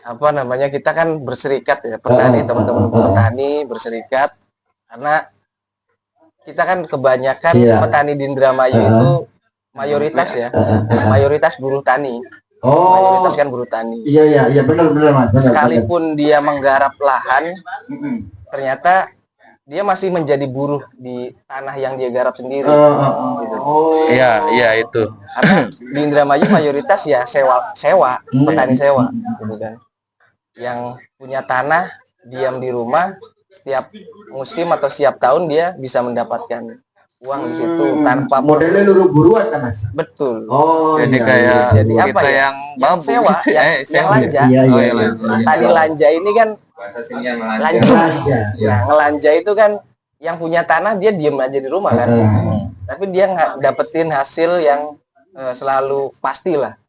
[SPEAKER 4] apa namanya kita kan berserikat ya petani teman-teman petani berserikat karena kita kan kebanyakan
[SPEAKER 2] Iya.
[SPEAKER 4] petani di Indramayu itu mayoritas ya mayoritas buruh tani
[SPEAKER 2] Oh.
[SPEAKER 4] mayoritas kan buruh tani
[SPEAKER 2] Iya, iya, iya, benar, benar, Mas. Benar,
[SPEAKER 4] sekalipun dia menggarap lahan
[SPEAKER 2] benar.
[SPEAKER 4] ternyata dia masih menjadi buruh di tanah yang dia garap sendiri gitu.
[SPEAKER 2] Oh.
[SPEAKER 1] Iya, iya itu.
[SPEAKER 4] Karena di Indramayu mayoritas ya sewa petani sewa gitu kan yang punya tanah diam di rumah setiap musim atau setiap tahun dia bisa mendapatkan uang di situ tanpa
[SPEAKER 2] Modelnya lulu buruan kan, Mas?
[SPEAKER 4] betul
[SPEAKER 2] Oh,
[SPEAKER 1] Jadi
[SPEAKER 2] iya,
[SPEAKER 1] kayak
[SPEAKER 2] iya.
[SPEAKER 4] Jadi
[SPEAKER 1] kita
[SPEAKER 4] apa ya?
[SPEAKER 1] yang
[SPEAKER 4] yang
[SPEAKER 1] babu
[SPEAKER 4] sewa
[SPEAKER 1] gitu.
[SPEAKER 4] yang
[SPEAKER 1] Sewa.
[SPEAKER 4] lanja
[SPEAKER 2] Iya,
[SPEAKER 1] Oh,
[SPEAKER 2] iya,
[SPEAKER 1] iya,
[SPEAKER 2] iya.
[SPEAKER 1] lanja.
[SPEAKER 4] tani lanja ini kan
[SPEAKER 3] Bahasa sini yang
[SPEAKER 4] Lanja.
[SPEAKER 3] lanja.
[SPEAKER 2] Lanja.
[SPEAKER 4] ya ngelanja itu kan yang punya tanah dia diem aja di rumah kan tapi dia nggak dapetin hasil yang selalu pasti lah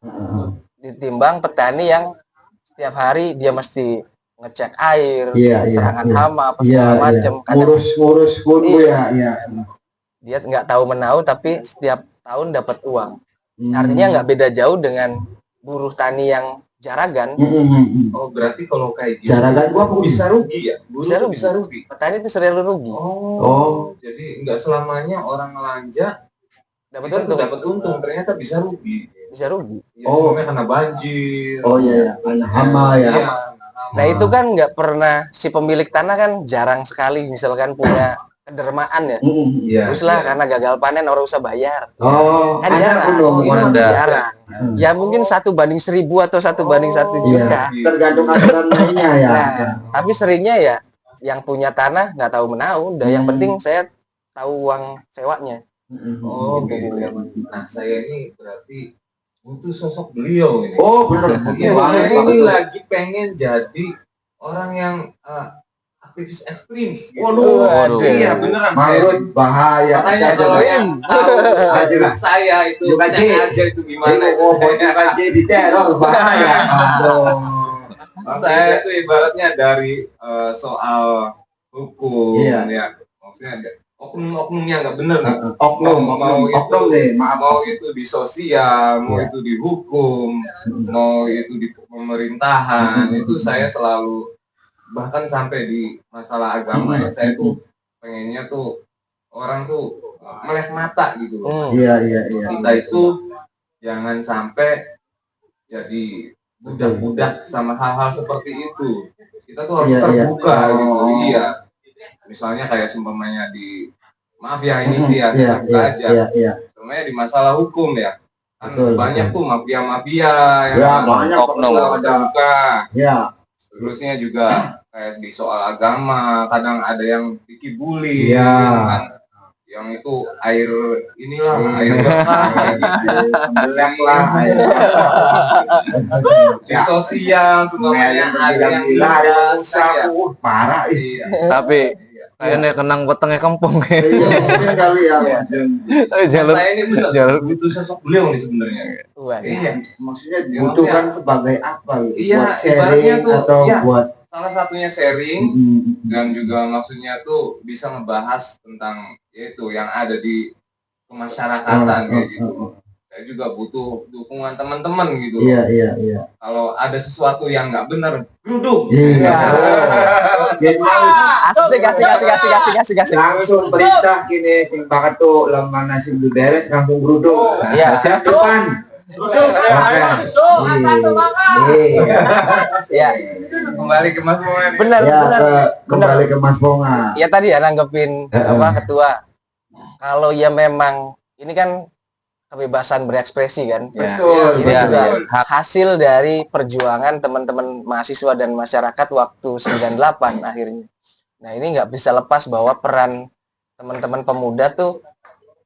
[SPEAKER 4] ditimbang petani yang setiap hari dia mesti ngecek air
[SPEAKER 2] Iya, iya,
[SPEAKER 4] serangan
[SPEAKER 2] iya.
[SPEAKER 4] hama apa
[SPEAKER 2] Iya,
[SPEAKER 4] segala
[SPEAKER 2] iya.
[SPEAKER 4] macam kadang
[SPEAKER 2] Ngurus kudu ya, iya.
[SPEAKER 4] dia nggak tahu menau tapi setiap tahun dapat uang
[SPEAKER 2] Hmm.
[SPEAKER 4] artinya nggak beda jauh dengan buruh tani yang jaragan
[SPEAKER 3] Oh, berarti kalau kayak gitu
[SPEAKER 2] Jaragan gua pun
[SPEAKER 3] bisa rugi ya? Buruh
[SPEAKER 4] Bisa
[SPEAKER 3] tuh
[SPEAKER 4] rugi.
[SPEAKER 3] bisa rugi.
[SPEAKER 4] petani itu selalu rugi
[SPEAKER 3] Oh, jadi nggak selamanya orang ngelanja
[SPEAKER 4] dapat
[SPEAKER 3] kita tuh
[SPEAKER 4] untung
[SPEAKER 3] dapat untung, ternyata bisa rugi.
[SPEAKER 4] bisa rugi
[SPEAKER 3] Ya,
[SPEAKER 2] Oh.
[SPEAKER 3] namanya kena banjir.
[SPEAKER 2] Oh iya, karena hama ya.
[SPEAKER 3] Iya,
[SPEAKER 4] nah itu kan nggak pernah si pemilik tanah kan jarang sekali misalkan punya kedermaan ya
[SPEAKER 3] Iya.
[SPEAKER 4] terus lah karena gagal panen orang usah bayar
[SPEAKER 2] Oh,
[SPEAKER 4] kan
[SPEAKER 2] ada
[SPEAKER 4] jarang
[SPEAKER 2] belum
[SPEAKER 4] itu
[SPEAKER 2] orang
[SPEAKER 1] ada.
[SPEAKER 4] jarang ya mungkin 1:1000 atau 1:1
[SPEAKER 2] Iya,
[SPEAKER 4] juta
[SPEAKER 2] tergantung aturan mainnya ya.
[SPEAKER 4] nah tapi seringnya ya yang punya tanah nggak tahu menau udah yang penting saya tahu uang sewanya
[SPEAKER 3] Oh,
[SPEAKER 4] Gitu,
[SPEAKER 3] gitu ya. Nah, saya ini berarti butuh sosok beliau ini.
[SPEAKER 2] Oh, benar.
[SPEAKER 3] Iya, saya ini lagi pengen jadi orang yang aktivis ekstrim. Gitu.
[SPEAKER 4] Waduh.
[SPEAKER 3] Iya, beneran.
[SPEAKER 2] Menurut bahaya.
[SPEAKER 3] Makanya kalau yang tahu hasil saya itu
[SPEAKER 2] Bukan
[SPEAKER 3] cek
[SPEAKER 2] J.
[SPEAKER 3] aja itu gimana.
[SPEAKER 2] Oh, bukan jadi teror bahaya. Aduh.
[SPEAKER 3] Saya itu ibaratnya dari soal hukum
[SPEAKER 2] Iya.
[SPEAKER 3] ya. Maksudnya ada oknum-oknumnya nggak bener.
[SPEAKER 2] Oknum deh, maaf.
[SPEAKER 3] Mau itu di sosial, mau
[SPEAKER 2] Iya.
[SPEAKER 3] itu di hukum, mau itu di pemerintahan, itu saya selalu bahkan sampai di masalah agama ya, saya tuh pengennya tuh orang tuh melek mata gitu.
[SPEAKER 2] Iya, iya, iya.
[SPEAKER 3] Kita itu jangan sampai jadi budak-budak sama hal-hal seperti itu. Kita tuh harus
[SPEAKER 2] Iya, iya.
[SPEAKER 3] terbuka gitu.
[SPEAKER 2] Oh.
[SPEAKER 3] Iya. Misalnya kayak seumpamanya di maaf ya ini sih ya
[SPEAKER 2] Iya,
[SPEAKER 3] kita
[SPEAKER 2] iya,
[SPEAKER 3] aja.
[SPEAKER 2] iya, iya.
[SPEAKER 3] Sebenarnya di masalah hukum ya. Kan
[SPEAKER 2] Betul,
[SPEAKER 3] banyak tuh mafia-mafia yang
[SPEAKER 2] Ya, banyak
[SPEAKER 1] oknum.
[SPEAKER 3] terbuka.
[SPEAKER 2] Ya,
[SPEAKER 3] Terusnya juga kayak di soal agama, kadang ada yang dikibuli,
[SPEAKER 2] Iya.
[SPEAKER 3] kan? Yang itu air inilah, air berkah, kayak gitu.
[SPEAKER 2] Belak lah.
[SPEAKER 3] Di sosial, semuanya ada yang
[SPEAKER 2] gila,
[SPEAKER 3] tidak saya.
[SPEAKER 2] parah
[SPEAKER 3] Iya.
[SPEAKER 1] Tapi kayaknya kenang wetenge kempung.
[SPEAKER 2] Iya, mungkin kali ya.
[SPEAKER 1] Jalur
[SPEAKER 3] Saya ini benar
[SPEAKER 1] jalur
[SPEAKER 3] butuh sosok beliau nih sebenarnya.
[SPEAKER 4] Wah,
[SPEAKER 3] Iya.
[SPEAKER 2] Maksudnya dibutuhkan sebagai apa? Gitu?
[SPEAKER 3] Iya,
[SPEAKER 2] Buat
[SPEAKER 3] ibaratnya
[SPEAKER 2] sharing
[SPEAKER 3] tuh,
[SPEAKER 2] atau
[SPEAKER 3] iya.
[SPEAKER 2] buat
[SPEAKER 3] salah satunya sharing dan juga maksudnya tuh bisa ngebahas tentang yaitu yang ada di kemasyarakatan kayak gitu. Saya juga butuh dukungan teman-teman gitu.
[SPEAKER 2] Iya.
[SPEAKER 3] Kalau ada sesuatu yang nggak benar, geruduk.
[SPEAKER 2] Iya. Jadi
[SPEAKER 4] Asik.
[SPEAKER 2] langsung perintah gini sing bakat tuh lemah nasi udah beres langsung geruduk.
[SPEAKER 4] Iya.
[SPEAKER 2] Siap depan.
[SPEAKER 4] Ya,
[SPEAKER 3] Kembali ke Mas Momen.
[SPEAKER 4] benar.
[SPEAKER 2] Kembali ke Mas Ponga.
[SPEAKER 4] Ya tadi ya nanggepin ketua. Kalau ya memang ini kan kebebasan berekspresi kan.
[SPEAKER 2] Betul.
[SPEAKER 4] Ini
[SPEAKER 1] Ya,
[SPEAKER 4] juga hasil dari perjuangan teman-teman mahasiswa dan masyarakat waktu 98 akhirnya. Nah, ini nggak bisa lepas bahwa peran teman-teman pemuda tuh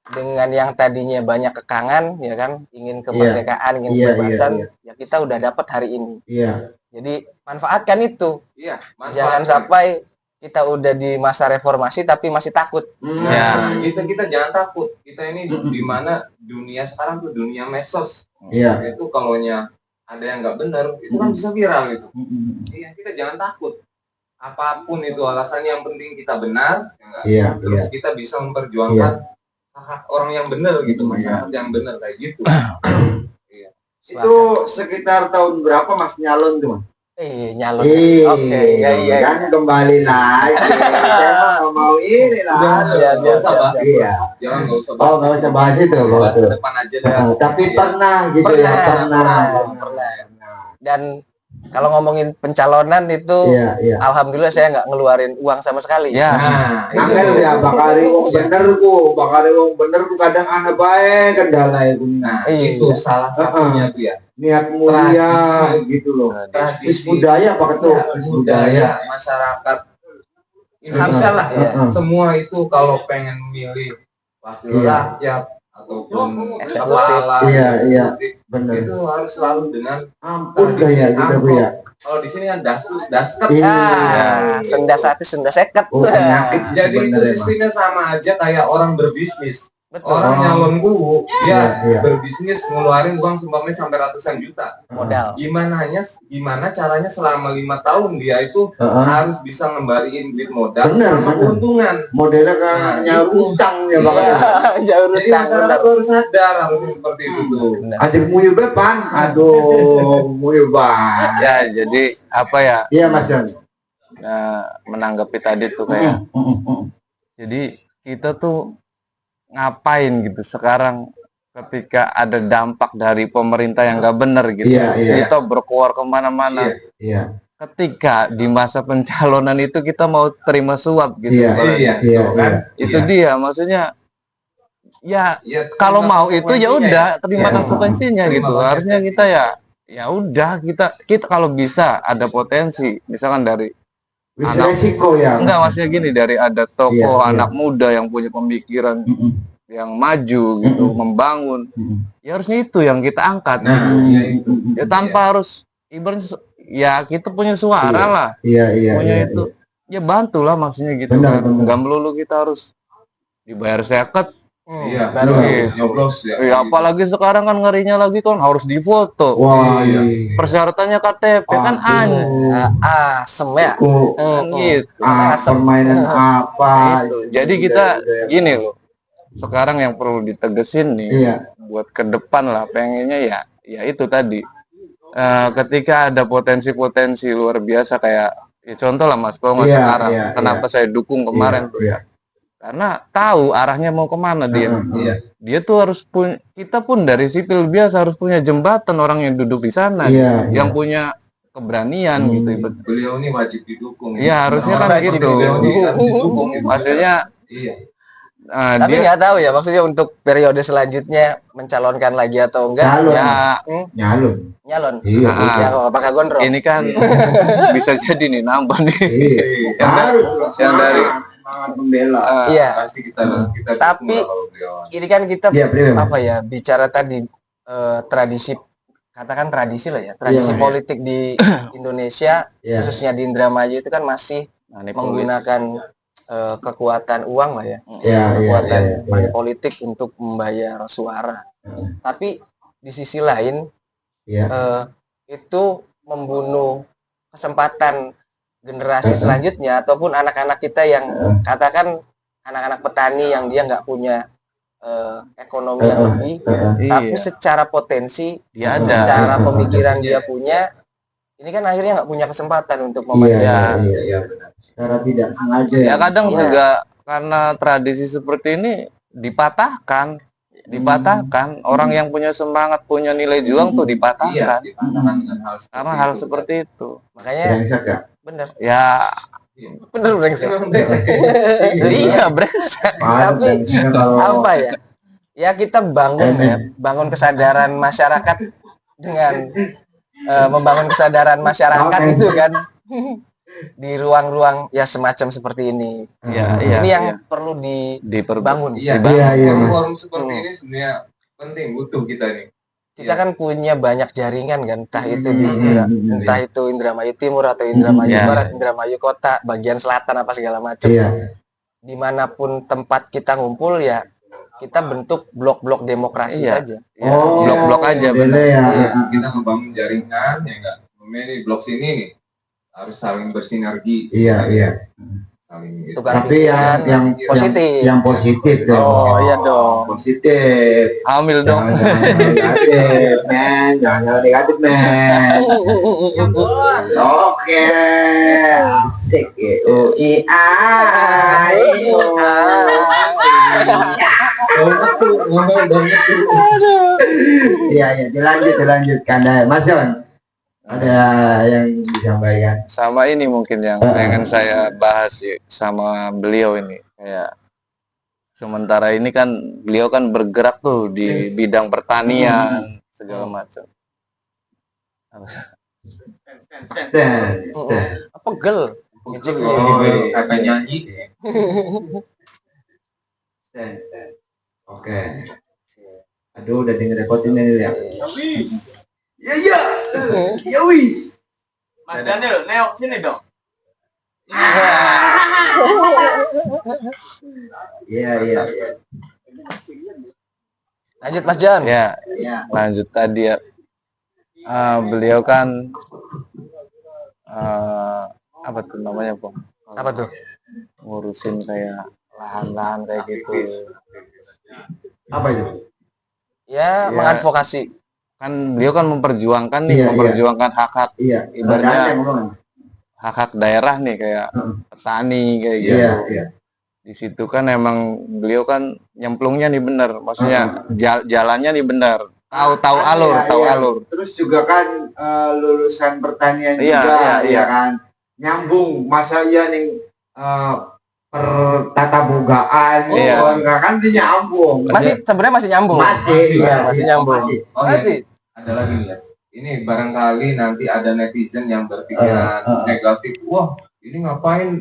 [SPEAKER 4] dengan yang tadinya banyak kekangan, ya kan, ingin kemerdekaan, ingin kebebasan, ya kita udah dapat hari ini.
[SPEAKER 2] Iya.
[SPEAKER 4] Jadi manfaatkan itu.
[SPEAKER 3] Iya,
[SPEAKER 4] Jangan sampai kita udah di masa reformasi tapi masih takut.
[SPEAKER 3] Nah, kita jangan takut. Kita ini di mana dunia sekarang tuh dunia medsos.
[SPEAKER 2] Iya.
[SPEAKER 3] Itu kalaunya ada yang nggak benar, itu kan bisa viral itu. Iya, kita jangan takut. Apapun itu alasannya, yang penting kita benar, ya nggak?
[SPEAKER 2] Iya.
[SPEAKER 3] Terus kita bisa memperjuangkan hak orang yang benar gitu, masyarakat yang benar kayak gitu. Iya.
[SPEAKER 2] Itu sekitar tahun berapa Mas nyalon tuh Mas?
[SPEAKER 4] Nyalon.
[SPEAKER 2] Oke,
[SPEAKER 4] Iya.
[SPEAKER 2] kan kembali lagi. Saya mau ini lah.
[SPEAKER 3] Nggak usah bahas itu.
[SPEAKER 2] Iya.
[SPEAKER 3] Jangan nggak usah
[SPEAKER 2] Oh, nggak usah bahas itu.
[SPEAKER 3] bahas ke depan aja dah.
[SPEAKER 2] Tapi
[SPEAKER 3] Iya.
[SPEAKER 2] pernah gitu ya, pernah.
[SPEAKER 4] Dan kalau ngomongin pencalonan itu,
[SPEAKER 2] Iya.
[SPEAKER 4] alhamdulillah saya nggak ngeluarin uang sama sekali.
[SPEAKER 1] Ya.
[SPEAKER 3] Nah,
[SPEAKER 2] Angel ya, bakari wong bener ku kadang anak baik kendala itu.
[SPEAKER 3] Nah,
[SPEAKER 4] Iya.
[SPEAKER 3] itu salah satunya tuh ya.
[SPEAKER 2] Niat mulia gitu loh. Bis budaya apa tuh? Bis budaya.
[SPEAKER 3] Budaya masyarakat Indonesia lah ya. Semua itu kalau pengen milih wakil
[SPEAKER 2] Iya.
[SPEAKER 3] rakyat ataupun
[SPEAKER 4] Eksekutif.
[SPEAKER 3] kepala
[SPEAKER 2] Iya.
[SPEAKER 3] eksekutif,
[SPEAKER 2] Bener.
[SPEAKER 3] itu harus selalu dengan
[SPEAKER 2] Ampun kayak gitu Bu ya.
[SPEAKER 3] kalau di sini kan dastus dasket.
[SPEAKER 2] Iya.
[SPEAKER 4] Senda satu, senda seket.
[SPEAKER 2] Oh, penyakit
[SPEAKER 3] Jadi itu
[SPEAKER 2] sebenarnya, Mas.
[SPEAKER 3] sistemnya sama aja kayak orang berbisnis.
[SPEAKER 4] Betul.
[SPEAKER 3] Orang nyalon guru, dia
[SPEAKER 2] Iya.
[SPEAKER 3] berbisnis ngeluarin uang sumpahnya sampai ratusan juta.
[SPEAKER 4] Modal.
[SPEAKER 3] Gimana caranya selama 5 tahun dia itu harus bisa ngembaliin duit modal
[SPEAKER 2] Bener,
[SPEAKER 3] sama
[SPEAKER 2] bener.
[SPEAKER 3] keuntungan.
[SPEAKER 2] Modelnya kan nyawa utang ya bakal.
[SPEAKER 4] Jauh
[SPEAKER 3] Jadi
[SPEAKER 4] utang.
[SPEAKER 3] masyarakat harus sadar harus seperti itu tuh.
[SPEAKER 2] Adik muyu bepan. Aduh, muyu ban.
[SPEAKER 1] Ya, jadi apa ya,
[SPEAKER 2] Iya Mas Jon.
[SPEAKER 1] menanggapi tadi tuh kayak, jadi kita tuh ngapain gitu sekarang ketika ada dampak dari pemerintah yang nggak bener gitu.
[SPEAKER 2] Iya.
[SPEAKER 1] Kita berkuar kemana-mana.
[SPEAKER 2] Iya.
[SPEAKER 1] Ketika di masa pencalonan itu kita mau terima suap gitu.
[SPEAKER 2] Iya.
[SPEAKER 1] ibaratnya.
[SPEAKER 2] Iya.
[SPEAKER 3] kan?
[SPEAKER 1] Itu dia, maksudnya ya
[SPEAKER 3] Iya,
[SPEAKER 1] kalau
[SPEAKER 3] terima
[SPEAKER 1] mau itu ya udah terima
[SPEAKER 2] Iya.
[SPEAKER 1] konsekuensinya
[SPEAKER 3] Terima
[SPEAKER 1] gitu. Harusnya kita ya udah kita kalau bisa ada potensi misalkan dari
[SPEAKER 2] Wis
[SPEAKER 1] Anak-
[SPEAKER 2] resiko ya.
[SPEAKER 1] enggak, maksudnya gini, dari ada tokoh
[SPEAKER 2] Iya.
[SPEAKER 1] anak muda yang punya pemikiran yang maju gitu, membangun, ya harusnya itu yang kita angkat
[SPEAKER 3] Nah,
[SPEAKER 1] gitu.
[SPEAKER 3] iya itu.
[SPEAKER 1] Ya tanpa harus ibaratnya ya kita punya suara lah,
[SPEAKER 2] Iya.
[SPEAKER 1] punya itu. Ya bantulah maksudnya gitu
[SPEAKER 2] Benar,
[SPEAKER 1] kan.
[SPEAKER 2] benar.
[SPEAKER 1] Enggak melulu kita harus dibayar seket.
[SPEAKER 3] Iya,
[SPEAKER 4] baru
[SPEAKER 2] Iya.
[SPEAKER 3] nyoblos ya.
[SPEAKER 1] Ya apalagi sekarang kan ngerinya lagi kan harus difoto.
[SPEAKER 2] Wah,
[SPEAKER 3] Iya.
[SPEAKER 1] Persyaratannya KTP kan aneh.
[SPEAKER 4] asem ya.
[SPEAKER 1] Kan gitu.
[SPEAKER 2] Permainan apa?
[SPEAKER 1] Itu. Jadi kita gini loh. Sekarang yang perlu ditegesin nih
[SPEAKER 2] Iya.
[SPEAKER 1] buat ke depan lah, pengennya ya itu tadi. Ketika ada potensi-potensi luar biasa kayak ya contoh lah Mas Pongo
[SPEAKER 2] Iya,
[SPEAKER 1] sekarang.
[SPEAKER 2] iya,
[SPEAKER 1] Kenapa saya dukung kemarin tuh ya? Karena tahu arahnya mau kemana dia.
[SPEAKER 3] Iya.
[SPEAKER 1] Dia tuh harus punya, kita pun dari sipil biasa harus punya jembatan orang yang duduk di sana,
[SPEAKER 2] Iya,
[SPEAKER 1] yang punya keberanian gitu.
[SPEAKER 3] Beliau ini wajib didukung.
[SPEAKER 1] Iya, harusnya kan
[SPEAKER 3] Wajib
[SPEAKER 1] gitu.
[SPEAKER 3] beliau ini harus didukung.
[SPEAKER 1] Maksudnya
[SPEAKER 3] Iya.
[SPEAKER 4] Tapi
[SPEAKER 1] dia
[SPEAKER 4] nggak tahu ya, maksudnya untuk periode selanjutnya mencalonkan lagi atau enggak?
[SPEAKER 2] Nyalon.
[SPEAKER 1] ya
[SPEAKER 2] Nyalon.
[SPEAKER 4] Nyalon.
[SPEAKER 2] Iya.
[SPEAKER 1] Ah.
[SPEAKER 4] Ya, apakah gondrong?
[SPEAKER 1] ini kan bisa jadi nih nambah nih.
[SPEAKER 2] Iya. Harus
[SPEAKER 1] yang dari-
[SPEAKER 2] semangat pembela.
[SPEAKER 4] Iya.
[SPEAKER 3] Pasti kita dukung
[SPEAKER 4] Tapi-
[SPEAKER 3] lah kalau beliau.
[SPEAKER 4] Ini kan kita
[SPEAKER 2] Iya, Bro.
[SPEAKER 4] apa ya, bicara tadi tradisi, katakan tradisi lah ya, tradisi
[SPEAKER 2] Iya.
[SPEAKER 4] politik di Indonesia,
[SPEAKER 2] Iya.
[SPEAKER 4] khususnya di Indramayu itu kan masih menggunakan kekuatan uang lah ya,
[SPEAKER 2] Iya,
[SPEAKER 4] kekuatan
[SPEAKER 2] iya.
[SPEAKER 4] politik untuk membayar suara. Tapi di sisi lain
[SPEAKER 2] Iya.
[SPEAKER 4] itu membunuh kesempatan generasi selanjutnya ataupun anak-anak kita yang katakan anak-anak petani yang dia nggak punya ekonomi yang lebih, tapi
[SPEAKER 1] Iya.
[SPEAKER 4] secara potensi,
[SPEAKER 1] Dia ada.
[SPEAKER 4] secara pemikiran dia punya, ini kan akhirnya nggak punya kesempatan untuk
[SPEAKER 2] Iya,
[SPEAKER 4] memanfaatkan.
[SPEAKER 2] iya, benar. Secara tidak sengaja
[SPEAKER 1] Ya kadang
[SPEAKER 4] Iya.
[SPEAKER 1] juga karena tradisi seperti ini dipatahkan. Orang yang punya semangat, punya nilai juang tuh
[SPEAKER 3] Iya,
[SPEAKER 1] dipatahkan
[SPEAKER 3] dipatahkan dengan hal seperti
[SPEAKER 1] karena hal
[SPEAKER 3] itu.
[SPEAKER 1] seperti itu.
[SPEAKER 4] Makanya
[SPEAKER 2] brengsek ya.
[SPEAKER 4] bener
[SPEAKER 1] Ya
[SPEAKER 4] brengsek.
[SPEAKER 1] iya brengsek.
[SPEAKER 2] Padat
[SPEAKER 4] Tapi
[SPEAKER 2] brengsek kalau
[SPEAKER 4] apa ya? Ya kita bangun kesadaran masyarakat dengan membangun kesadaran masyarakat
[SPEAKER 2] Oke.
[SPEAKER 4] itu kan di ruang-ruang ya semacam seperti ini.
[SPEAKER 1] Ya,
[SPEAKER 4] Ini yang
[SPEAKER 1] iya.
[SPEAKER 4] perlu
[SPEAKER 1] Diperbangun.
[SPEAKER 4] dibangun.
[SPEAKER 3] Iya,
[SPEAKER 2] Iya.
[SPEAKER 3] forum-forum seperti ini sebenarnya penting, butuh kita nih.
[SPEAKER 4] Kita kan punya banyak jaringan kan, entah itu di entah itu Indramayu Timur atau Indramayu
[SPEAKER 1] Iya.
[SPEAKER 4] Barat, Indramayu Kota, bagian selatan apa segala macam.
[SPEAKER 2] Iya.
[SPEAKER 4] Dimanapun tempat kita ngumpul ya kita bentuk blok-blok demokrasi
[SPEAKER 1] Iya.
[SPEAKER 4] saja.
[SPEAKER 1] Ya, blok-blok aja
[SPEAKER 2] beda
[SPEAKER 1] bener.
[SPEAKER 2] ya.
[SPEAKER 3] Iya, kita membangun jaringan ya enggak. Sebenarnya nih blok sini nih harus saling bersinergi.
[SPEAKER 2] Iya, iya.
[SPEAKER 3] Saling gitu.
[SPEAKER 4] Tukar
[SPEAKER 2] Tapi yang
[SPEAKER 4] positif.
[SPEAKER 2] yang positif dong.
[SPEAKER 4] Oh, iya dong.
[SPEAKER 2] Positif.
[SPEAKER 1] Hamil dong.
[SPEAKER 2] Jangan negatif, men. Jangan negatif, men. Oke. Asik. Iya, iya. Dilanjut. Kanda. Mas Yon, ada yang disampaikan?
[SPEAKER 1] Sama ini mungkin yang pengen saya bahas ya, sama beliau ini kayak sementara ini kan beliau kan bergerak tuh di bidang pertanian segala macam.
[SPEAKER 2] Stand.
[SPEAKER 4] Pegel.
[SPEAKER 3] Kata nyanyi.
[SPEAKER 2] Stand. Oke. Aduh, udah denger rekodin ini ya. Ya. Ya wis.
[SPEAKER 3] Mas Daniel, neok sini dong.
[SPEAKER 2] Iya.
[SPEAKER 4] Lanjut Mas Jan.
[SPEAKER 1] Ya,
[SPEAKER 2] Iya.
[SPEAKER 1] lanjut tadi ya. Beliau kan apa tuh namanya, Bang?
[SPEAKER 4] Apa tuh?
[SPEAKER 1] Ngurusin kayak lahan-lahan kayak gitu.
[SPEAKER 2] Apa itu?
[SPEAKER 4] Ya,
[SPEAKER 1] Ya.
[SPEAKER 4] mengadvokasi.
[SPEAKER 1] Kan beliau kan memperjuangkan
[SPEAKER 2] Iya.
[SPEAKER 1] memperjuangkan hak-hak
[SPEAKER 2] Iya.
[SPEAKER 1] Ibaratnya-
[SPEAKER 2] Ada yang ngomong.
[SPEAKER 1] hak-hak daerah nih kayak petani kayak gitu.
[SPEAKER 2] Iya.
[SPEAKER 1] Di situ kan emang beliau kan nyemplungnya nih bener, maksudnya jalannya nih bener, tahu alur,
[SPEAKER 2] Iya,
[SPEAKER 1] tahu
[SPEAKER 2] iya.
[SPEAKER 1] alur.
[SPEAKER 2] Terus juga kan lulusan pertanian
[SPEAKER 1] Iya,
[SPEAKER 2] juga,
[SPEAKER 1] iya.
[SPEAKER 2] ya kan. Nyambung, masa iya nih per tata bogaan,
[SPEAKER 1] Iya.
[SPEAKER 2] enggak kan dia nyambung.
[SPEAKER 4] Sebenarnya masih nyambung.
[SPEAKER 2] Masih, iya,
[SPEAKER 4] masih
[SPEAKER 2] iya,
[SPEAKER 4] nyambung.
[SPEAKER 2] masih.
[SPEAKER 3] Oh iya,
[SPEAKER 4] Masih.
[SPEAKER 3] ada lagi nih ya. Ini barangkali nanti ada netizen yang berpikiran negatif. Wah, ini ngapain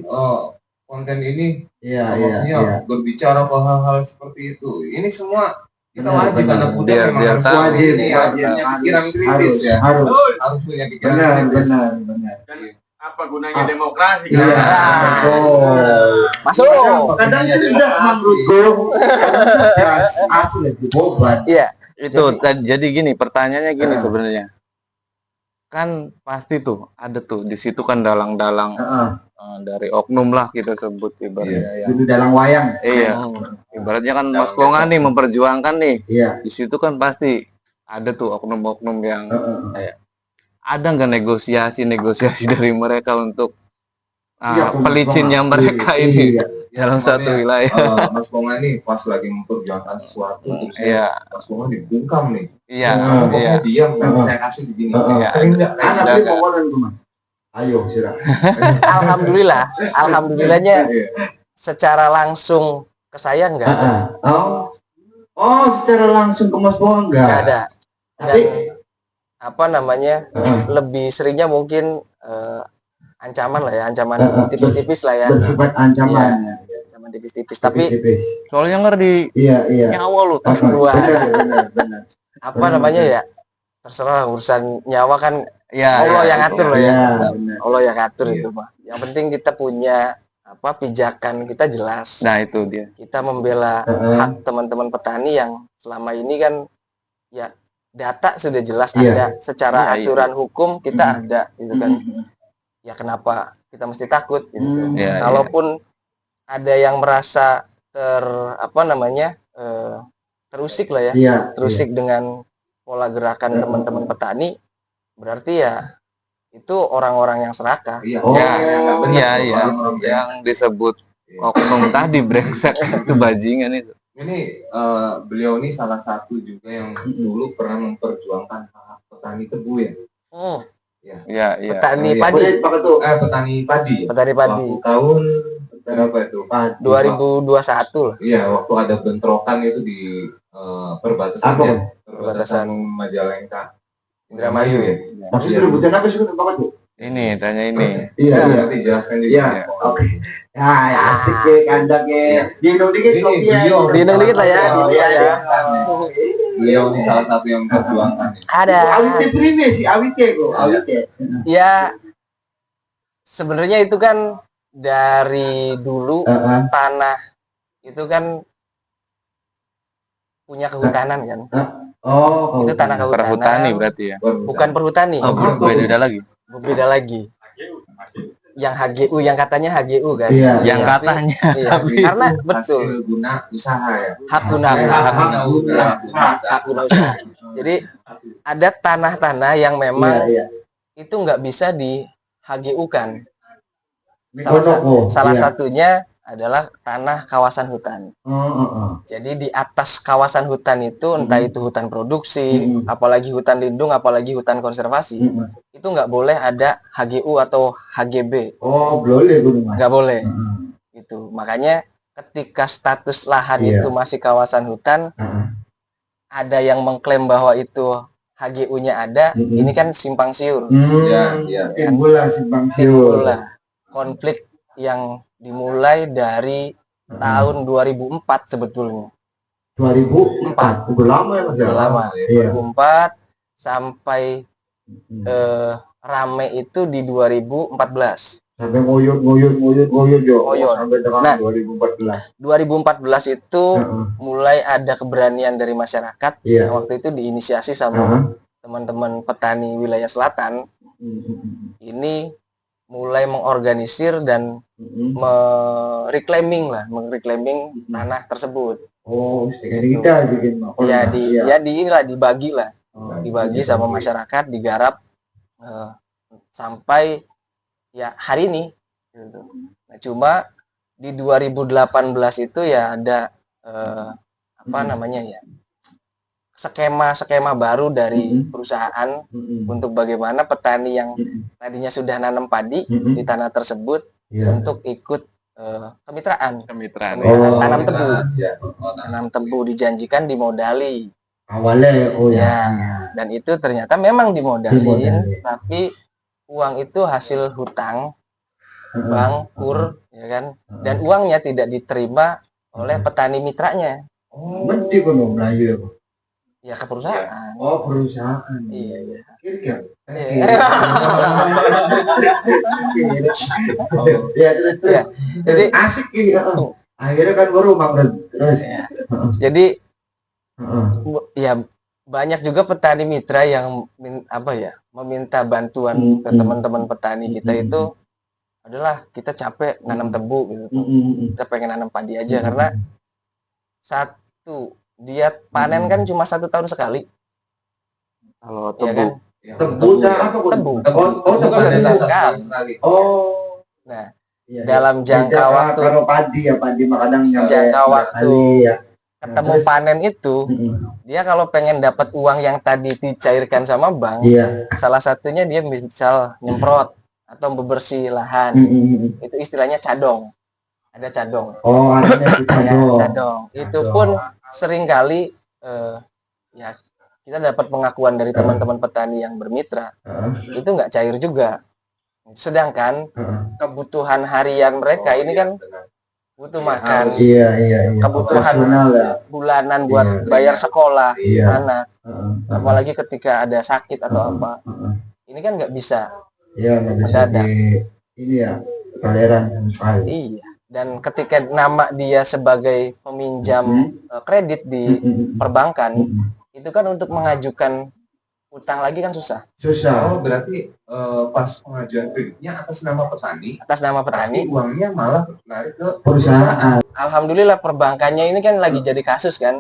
[SPEAKER 3] konten ini?
[SPEAKER 2] Iya,
[SPEAKER 3] Maksudnya berbicara ke hal-hal seperti itu. Ini semua kita
[SPEAKER 2] Benar,
[SPEAKER 3] wajib
[SPEAKER 2] benar.
[SPEAKER 3] anak muda
[SPEAKER 1] Biar
[SPEAKER 3] memang harus
[SPEAKER 1] tahu.
[SPEAKER 3] wajib,
[SPEAKER 2] Wajib,
[SPEAKER 3] harus punya pikiran kritis ya.
[SPEAKER 2] harus.
[SPEAKER 3] Harus punya pikiran
[SPEAKER 2] Benar,
[SPEAKER 3] kritis.
[SPEAKER 2] benar.
[SPEAKER 5] Apa gunanya demokrasi?
[SPEAKER 2] Iya,
[SPEAKER 4] Nah.
[SPEAKER 2] betul.
[SPEAKER 4] Masuk.
[SPEAKER 2] Kadang cerdas menurutku. Cerdas, asli lebih bobat.
[SPEAKER 4] Iya.
[SPEAKER 1] Itu jadi gini, pertanyaannya gini sebenarnya. Kan pasti tuh ada tuh di situ kan dalang-dalang dari oknum lah kita sebut ibaratnya ya.
[SPEAKER 2] Dulu dalang wayang.
[SPEAKER 1] Iya, ibaratnya kan Mas Konga nih memperjuangkan nih.
[SPEAKER 2] Iya.
[SPEAKER 1] Di situ kan pasti ada tuh oknum-oknum yang ada nggak negosiasi dari mereka untuk
[SPEAKER 2] Iya,
[SPEAKER 1] pelicinnya
[SPEAKER 2] Mas Konga.
[SPEAKER 1] mereka
[SPEAKER 2] Iya,
[SPEAKER 1] ini
[SPEAKER 2] iya.
[SPEAKER 1] dalam satu wilayah.
[SPEAKER 3] Mas Konga ini pas lagi memperjuangkan sesuatu, terus
[SPEAKER 1] Iya,
[SPEAKER 3] Mas Konga dibungkam nih.
[SPEAKER 1] iya,
[SPEAKER 3] Pokoknya
[SPEAKER 1] iya.
[SPEAKER 3] diam, dan saya kasih begini.
[SPEAKER 1] Iya,
[SPEAKER 3] Sering nggak kayak
[SPEAKER 2] Anak
[SPEAKER 1] Jaga.
[SPEAKER 2] dia mau tuh, Mas. Ayo, silakan.
[SPEAKER 4] Alhamdulillahnya
[SPEAKER 3] Iya.
[SPEAKER 4] secara langsung ke saya enggak
[SPEAKER 2] Oh, secara langsung ke Mas Konga enggak?
[SPEAKER 4] enggak ada.
[SPEAKER 2] Tapi
[SPEAKER 4] Apa namanya? Lebih seringnya mungkin ancaman lah ya, ancaman tipis-tipis lah ya.
[SPEAKER 2] bersifat ancaman.
[SPEAKER 4] Ancaman tipis-tipis. Tapi
[SPEAKER 2] Tipis.
[SPEAKER 1] Soalnya ngeri
[SPEAKER 2] Iya.
[SPEAKER 1] nyawa lu tuh.
[SPEAKER 4] Wah,
[SPEAKER 2] Benar.
[SPEAKER 4] apa namanya ya? Terserah urusan nyawa kan
[SPEAKER 1] Ya,
[SPEAKER 4] Allah yang ngatur lah ya.
[SPEAKER 2] Iya, benar.
[SPEAKER 4] Allah yang ngatur itu mah. Yang penting kita punya pijakan kita jelas.
[SPEAKER 1] Nah, itu dia.
[SPEAKER 4] Kita membela hak teman-teman petani yang selama ini kan ya data sudah jelas
[SPEAKER 2] Iya.
[SPEAKER 4] ada, secara
[SPEAKER 1] Iya,
[SPEAKER 4] aturan hukum kita ada gitu kan. ya kenapa kita mesti takut gitu.
[SPEAKER 1] Iya,
[SPEAKER 4] Kalaupun ada yang merasa terusik lah ya,
[SPEAKER 2] Iya.
[SPEAKER 4] terusik dengan pola gerakan teman-teman petani, berarti ya itu orang-orang yang serakah.
[SPEAKER 3] Iya.
[SPEAKER 2] Oh,
[SPEAKER 3] Ya, yang nggak benar
[SPEAKER 1] Iya,
[SPEAKER 3] tuh,
[SPEAKER 1] iya.
[SPEAKER 3] orang-orang
[SPEAKER 1] Yang disebut oknum tadi brengsek itu bajingan itu.
[SPEAKER 3] ini beliau ini salah satu juga yang dulu pernah memperjuangkan hak petani tebu ya.
[SPEAKER 1] Iya, iya.
[SPEAKER 4] Petani
[SPEAKER 3] Iya.
[SPEAKER 4] padi,
[SPEAKER 3] Petani padi. Ya?
[SPEAKER 4] petani padi.
[SPEAKER 3] Waktu tahun berapa itu?
[SPEAKER 4] 2021 lah.
[SPEAKER 3] Iya, waktu ada bentrokan itu di perbatasan
[SPEAKER 2] Apa?
[SPEAKER 3] ya, perbatasan Majalengka,
[SPEAKER 4] Indramayu ya.
[SPEAKER 2] Maksudnya rebutan apa sih Pak tuh?
[SPEAKER 1] Ini tanya ini.
[SPEAKER 2] Iya, iya.
[SPEAKER 3] Nanti jelaskan juga.
[SPEAKER 2] Iya, oke. Ya, asik ke kandang ke. Diinung dikit
[SPEAKER 3] Ini
[SPEAKER 2] kopi ya.
[SPEAKER 3] beliau
[SPEAKER 4] Diinung dikit lah ya.
[SPEAKER 2] Iya, iya.
[SPEAKER 3] Beliau ini salah satu yang memperjuangkan.
[SPEAKER 4] Ada.
[SPEAKER 2] Awit teh prime sih, awit teh kok, awit teh.
[SPEAKER 4] Ya sebenarnya itu kan dari dulu tanah itu kan punya kehutanan kan.
[SPEAKER 2] Oh,
[SPEAKER 4] Itu tanah kehutanan.
[SPEAKER 1] Perhutani berarti ya.
[SPEAKER 4] Bukan perhutani.
[SPEAKER 1] Oh, beda lagi.
[SPEAKER 4] Beda lagi. Yang HGU, yang katanya HGU kan.
[SPEAKER 2] Iya.
[SPEAKER 1] Yang
[SPEAKER 4] Tapi-
[SPEAKER 1] katanya.
[SPEAKER 4] iya. Karena betul
[SPEAKER 3] Hasil guna usaha ya.
[SPEAKER 4] hak guna hak guna usaha. Jadi ada tanah-tanah yang memang
[SPEAKER 2] Iya, iya.
[SPEAKER 4] itu nggak bisa di HGU kan.
[SPEAKER 2] Mikono,
[SPEAKER 4] Salah
[SPEAKER 2] iya.
[SPEAKER 4] satunya adalah tanah kawasan hutan. Jadi di atas kawasan hutan itu, entah itu hutan produksi, apalagi hutan lindung, apalagi hutan konservasi, itu nggak boleh ada HGU atau HGB,
[SPEAKER 2] Oh, boleh gue mas.
[SPEAKER 4] nggak boleh. Itu makanya ketika status lahan
[SPEAKER 2] Iya.
[SPEAKER 4] itu masih kawasan hutan, ada yang mengklaim bahwa itu HGU-nya ada, ini kan simpang siur.
[SPEAKER 3] Iya, iya.
[SPEAKER 2] Timbulah simpang siur.
[SPEAKER 4] Itulah konflik yang dimulai dari tahun 2004 sebetulnya.
[SPEAKER 2] 2004, udah lama ya mas.
[SPEAKER 4] Udah lama.
[SPEAKER 2] Iya.
[SPEAKER 4] 2004 sampai rame itu di 2014.
[SPEAKER 2] Sampai ngoyot jo.
[SPEAKER 4] Ngoyot.
[SPEAKER 2] Sampai terang
[SPEAKER 4] Nah.
[SPEAKER 2] 2014.
[SPEAKER 4] 2014 itu mulai ada keberanian dari masyarakat.
[SPEAKER 2] Iya.
[SPEAKER 4] Yang waktu itu diinisiasi sama teman-teman petani wilayah selatan. Ini mulai mengorganisir dan mereclaiming tanah tersebut.
[SPEAKER 2] Oh, sekali kita bikin
[SPEAKER 4] Ya inilah dibagi sama masyarakat, digarap sampai ya hari ini gitu. Nah, cuma di 2018 itu ya ada skema baru dari perusahaan untuk bagaimana petani yang tadinya sudah nanam padi di tanah tersebut untuk ikut kemitraan.
[SPEAKER 1] Kemitraan.
[SPEAKER 2] Oh.
[SPEAKER 4] Tanam tebu.
[SPEAKER 3] Iya.
[SPEAKER 4] Tanam tebu dijanjikan dimodali.
[SPEAKER 2] Awalnya
[SPEAKER 4] Dan itu ternyata memang dimodalin,
[SPEAKER 2] Dimodalin.
[SPEAKER 4] tapi uang itu hasil hutang bank kur, ya kan? Dan uangnya tidak diterima oleh petani mitranya,
[SPEAKER 2] Mesti kono Melayu ya. Pak?
[SPEAKER 4] ya ke perusahaan.
[SPEAKER 2] Oh, perusahaan.
[SPEAKER 4] Iya, iya.
[SPEAKER 2] Kira.
[SPEAKER 4] Iya.
[SPEAKER 2] Ya, terus.
[SPEAKER 4] Iya. Jadi
[SPEAKER 2] Asik ini. Akhirnya kan baru Bang terus.
[SPEAKER 4] jadi ya banyak juga petani mitra yang meminta bantuan ke teman-teman petani kita itu adalah kita capek nanam tebu gitu. Kita pengen nanam padi aja karena satu dia panen kan cuma 1 tahun sekali.
[SPEAKER 1] Kalau
[SPEAKER 4] Ya
[SPEAKER 1] tebu.
[SPEAKER 4] kan?
[SPEAKER 2] Tebu apa kok?
[SPEAKER 4] Tebu.
[SPEAKER 2] Oh,
[SPEAKER 4] Tebu kan
[SPEAKER 2] tebu.
[SPEAKER 4] satu sekali.
[SPEAKER 2] Oh.
[SPEAKER 4] Nah,
[SPEAKER 2] Iya,
[SPEAKER 4] dalam jangka waktu
[SPEAKER 2] kalau padi mah kadang nyampe
[SPEAKER 4] jangka
[SPEAKER 2] 3
[SPEAKER 4] waktu
[SPEAKER 2] kali, ya.
[SPEAKER 4] ketemu
[SPEAKER 2] Terus?
[SPEAKER 4] panen itu, dia kalau pengen dapat uang yang tadi dicairkan sama bank,
[SPEAKER 2] Iya.
[SPEAKER 4] salah satunya dia misal nyemprot atau bebersih lahan. Itu istilahnya cadong. Ada cadong.
[SPEAKER 2] Oh, ada
[SPEAKER 4] Ya, cadong. Itu pun seringkali ya kita dapat pengakuan dari teman-teman petani yang bermitra, itu nggak cair juga. Sedangkan kebutuhan harian mereka ini kan butuh makan,
[SPEAKER 2] Iya.
[SPEAKER 4] kebutuhan
[SPEAKER 2] Operasional ya.
[SPEAKER 4] bulanan buat
[SPEAKER 2] Iya.
[SPEAKER 4] bayar sekolah
[SPEAKER 2] Iya.
[SPEAKER 4] anak, apalagi ketika ada sakit atau apa. Ini kan nggak bisa.
[SPEAKER 2] Iya, nggak bisa
[SPEAKER 4] Mendadak.
[SPEAKER 2] ini ya, toleran sama sekali.
[SPEAKER 4] Iya. Dan ketika nama dia sebagai peminjam kredit di perbankan, itu kan untuk mengajukan utang lagi kan susah.
[SPEAKER 2] Susah.
[SPEAKER 3] Oh, berarti pas pengajuan kreditnya atas nama petani,
[SPEAKER 4] Atas nama
[SPEAKER 3] tapi
[SPEAKER 4] petani,
[SPEAKER 3] uangnya malah lari ke
[SPEAKER 2] Perusahaan.
[SPEAKER 4] alhamdulillah perbankannya ini kan lagi jadi kasus kan.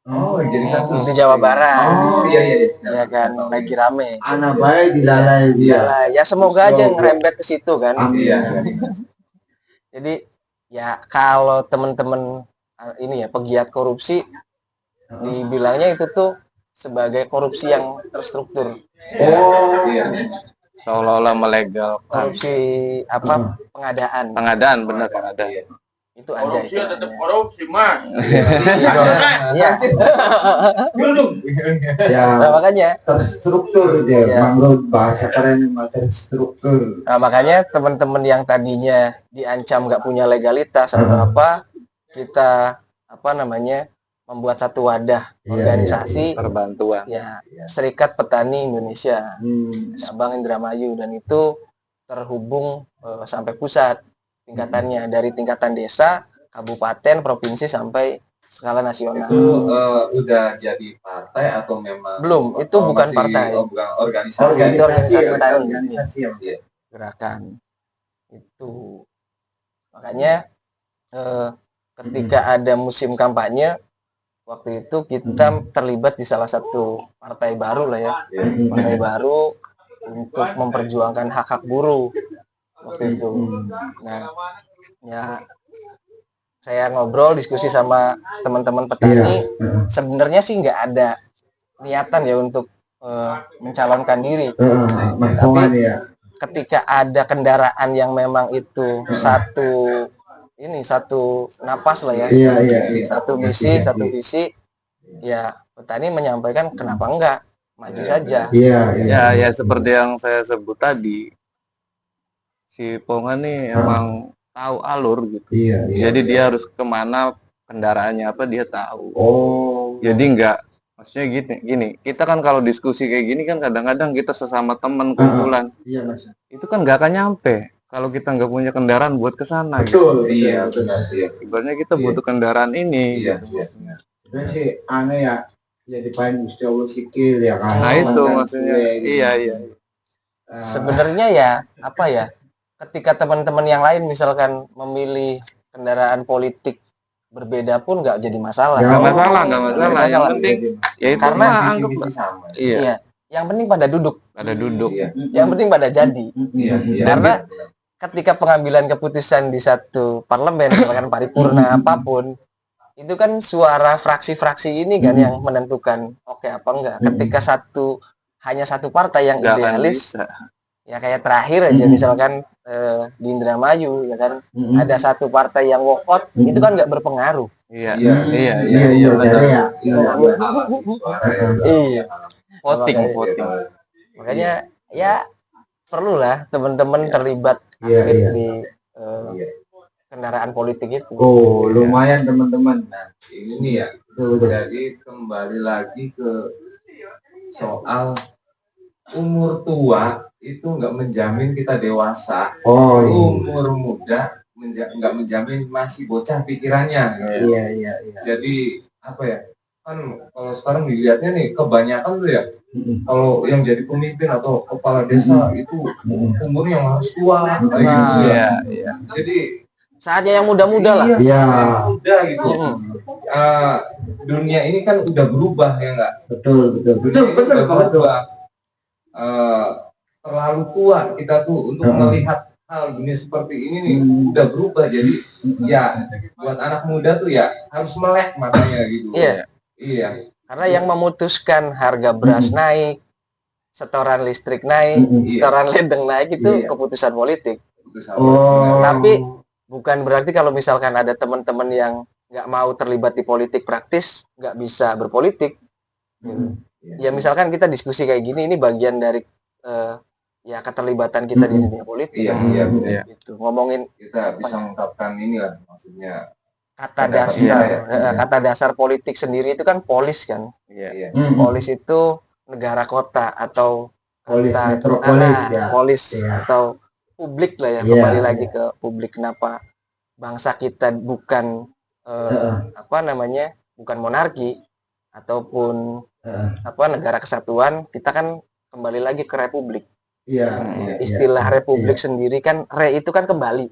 [SPEAKER 3] Oh, jadi kasus
[SPEAKER 4] Di Jawa Barat.
[SPEAKER 3] Oh, iya iya.
[SPEAKER 4] Ya kan, lagi rame.
[SPEAKER 2] Anak baik dilalai dia.
[SPEAKER 4] Iyalah, ya semoga aja ngerembet ke situ kan.
[SPEAKER 2] Amin.
[SPEAKER 3] Iya.
[SPEAKER 4] Jadi ya kalau teman-teman ini ya pegiat korupsi dibilangnya itu tuh sebagai korupsi yang terstruktur.
[SPEAKER 2] Oh,
[SPEAKER 3] Iya.
[SPEAKER 1] Seolah-olah melegalkan
[SPEAKER 4] Korupsi apa pengadaan
[SPEAKER 1] pengadaan, benar pengadaan.
[SPEAKER 4] itu ada
[SPEAKER 5] Korupsi
[SPEAKER 4] itu.
[SPEAKER 5] ya tetap korupsi, Mas.
[SPEAKER 4] Iya.
[SPEAKER 2] ya
[SPEAKER 4] Nah, makanya
[SPEAKER 2] terstruktur dia.
[SPEAKER 4] Ya.
[SPEAKER 2] Menurut bahasa keren mah terstruktur.
[SPEAKER 4] teman-teman yang tadinya diancam nggak punya legalitas atau apa, kita apa namanya membuat satu wadah
[SPEAKER 2] Iya,
[SPEAKER 4] organisasi
[SPEAKER 1] Perbantuan.
[SPEAKER 4] ya Serikat Petani Indonesia
[SPEAKER 2] Hmm.
[SPEAKER 4] cabang Indramayu, dan itu terhubung sampai pusat tingkatannya, dari tingkatan desa, kabupaten, provinsi sampai skala nasional.
[SPEAKER 3] Itu udah jadi partai atau memang
[SPEAKER 4] Belum, itu bukan
[SPEAKER 3] masih-
[SPEAKER 4] partai.
[SPEAKER 3] Oh, bukan organisasi.
[SPEAKER 4] Itu organisasi petani.
[SPEAKER 3] organisasi yang dia.
[SPEAKER 4] Gerakan itu. Makanya ketika ada musim kampanye, waktu itu kita terlibat di salah satu partai baru lah ya, partai baru untuk memperjuangkan hak-hak buruh waktu itu. Nah, ya saya ngobrol diskusi sama teman-teman petani, sebenarnya sih nggak ada niatan ya untuk mencalonkan diri.
[SPEAKER 2] Mas Pongan ya.
[SPEAKER 4] Ketika ada kendaraan yang memang itu satu napas lah ya,
[SPEAKER 2] Iya.
[SPEAKER 4] satu visi, ya petani menyampaikan kenapa enggak maju saja.
[SPEAKER 2] Iya.
[SPEAKER 1] Ya seperti yang saya sebut tadi, si Pongan nih emang tahu alur gitu.
[SPEAKER 2] Iya.
[SPEAKER 1] Jadi dia harus kemana, kendaraannya apa dia tahu.
[SPEAKER 2] Oh.
[SPEAKER 1] Jadi maksudnya gini, kita kan kalau diskusi kayak gini kan kadang-kadang kita sesama teman kumpulan,
[SPEAKER 2] Iya, Mas.
[SPEAKER 1] itu kan nggak akan nyampe kalau kita nggak punya kendaraan buat ke sana gitu.
[SPEAKER 2] Betul.
[SPEAKER 3] Iya, benar. Iya.
[SPEAKER 1] Ibaratnya kita butuh kendaraan ini.
[SPEAKER 3] Iya,
[SPEAKER 1] gitu.
[SPEAKER 3] iya.
[SPEAKER 2] Sebenarnya sih aneh ya. Jadi paling Jawa sikil ya kan.
[SPEAKER 1] Nah itu
[SPEAKER 2] Mantan
[SPEAKER 1] maksudnya.
[SPEAKER 2] kue gitu.
[SPEAKER 1] Iya.
[SPEAKER 4] Sebenarnya ya apa ya, ketika teman-teman yang lain misalkan memilih kendaraan politik berbeda pun nggak jadi masalah.
[SPEAKER 2] Ya.
[SPEAKER 1] Nggak masalah. Yang penting ya itu
[SPEAKER 4] Karena
[SPEAKER 1] mah anggap
[SPEAKER 3] Visi-visi sama.
[SPEAKER 1] iya,
[SPEAKER 4] Iya, yang penting pada duduk,
[SPEAKER 1] ada duduk.
[SPEAKER 3] Iya.
[SPEAKER 4] yang penting pada jadi.
[SPEAKER 3] Iya, iya.
[SPEAKER 4] Karena ketika pengambilan keputusan di satu parlemen, misalkan paripurna apapun, itu kan suara fraksi-fraksi ini kan yang menentukan oke apa enggak. Ketika hanya satu partai yang
[SPEAKER 1] Nggak akan
[SPEAKER 4] idealis,
[SPEAKER 1] bisa.
[SPEAKER 4] ya kayak terakhir aja misalkan di Indramayu ya kan, ada satu partai yang walk out, itu kan nggak berpengaruh.
[SPEAKER 1] Iya.
[SPEAKER 2] Iya,
[SPEAKER 1] benar.
[SPEAKER 2] ya.
[SPEAKER 4] Iya.
[SPEAKER 1] Voting.
[SPEAKER 4] Makanya ya perlulah teman-teman terlibat
[SPEAKER 2] Iya,
[SPEAKER 4] aktif
[SPEAKER 2] iya.
[SPEAKER 4] di kendaraan politik itu.
[SPEAKER 2] Oh, lumayan teman-teman.
[SPEAKER 3] Nah, ini nih ya.
[SPEAKER 2] Betul.
[SPEAKER 3] Jadi kembali lagi ke soal umur tua itu nggak menjamin kita dewasa.
[SPEAKER 2] Oh,
[SPEAKER 3] Umur muda nggak menjamin masih bocah pikirannya.
[SPEAKER 2] iya.
[SPEAKER 3] Jadi apa ya? Kan kalau sekarang dilihatnya nih kebanyakan tuh ya, kalau yang jadi pemimpin atau kepala desa itu umurnya harus tua kayak gitu ya.
[SPEAKER 1] Iya.
[SPEAKER 3] Jadi
[SPEAKER 4] Saatnya yang muda-muda lah.
[SPEAKER 2] Iya.
[SPEAKER 3] muda gitu. Dunia ini kan udah berubah ya nggak?
[SPEAKER 2] Betul.
[SPEAKER 3] Dunia ini udah berubah. Terlalu tua kita tuh untuk melihat hal dunia seperti ini nih udah berubah. Jadi ya buat anak muda tuh ya harus melek matanya gitu.
[SPEAKER 4] Iya.
[SPEAKER 3] Iya.
[SPEAKER 4] Karena yang memutuskan harga beras naik, setoran listrik naik, setoran ledeng naik itu
[SPEAKER 2] Iya.
[SPEAKER 4] keputusan politik.
[SPEAKER 2] Oh.
[SPEAKER 4] Tapi bukan berarti kalau misalkan ada teman-teman yang nggak mau terlibat di politik praktis, nggak bisa berpolitik. Ya misalkan kita diskusi kayak gini, ini bagian dari ya keterlibatan kita di dunia politik.
[SPEAKER 3] Iya.
[SPEAKER 4] Gitu. Ngomongin
[SPEAKER 3] Kita bisa mengungkapkan inilah maksudnya.
[SPEAKER 4] kata
[SPEAKER 3] Pendapat
[SPEAKER 4] dasar,
[SPEAKER 3] kita ya.
[SPEAKER 4] kata dasar politik sendiri itu kan polis kan.
[SPEAKER 3] Iya.
[SPEAKER 4] Polis itu negara kota atau
[SPEAKER 2] Polis,
[SPEAKER 4] kota-
[SPEAKER 2] metropolis, ya.
[SPEAKER 4] polis
[SPEAKER 2] Iya.
[SPEAKER 4] atau publik lah ya.
[SPEAKER 2] Iya,
[SPEAKER 4] Kembali lagi
[SPEAKER 2] iya.
[SPEAKER 4] ke publik, kenapa bangsa kita bukan bukan monarki ataupun negara kesatuan, kita kan kembali lagi ke republik.
[SPEAKER 2] Iya.
[SPEAKER 4] Istilah republik sendiri kan itu kan kembali.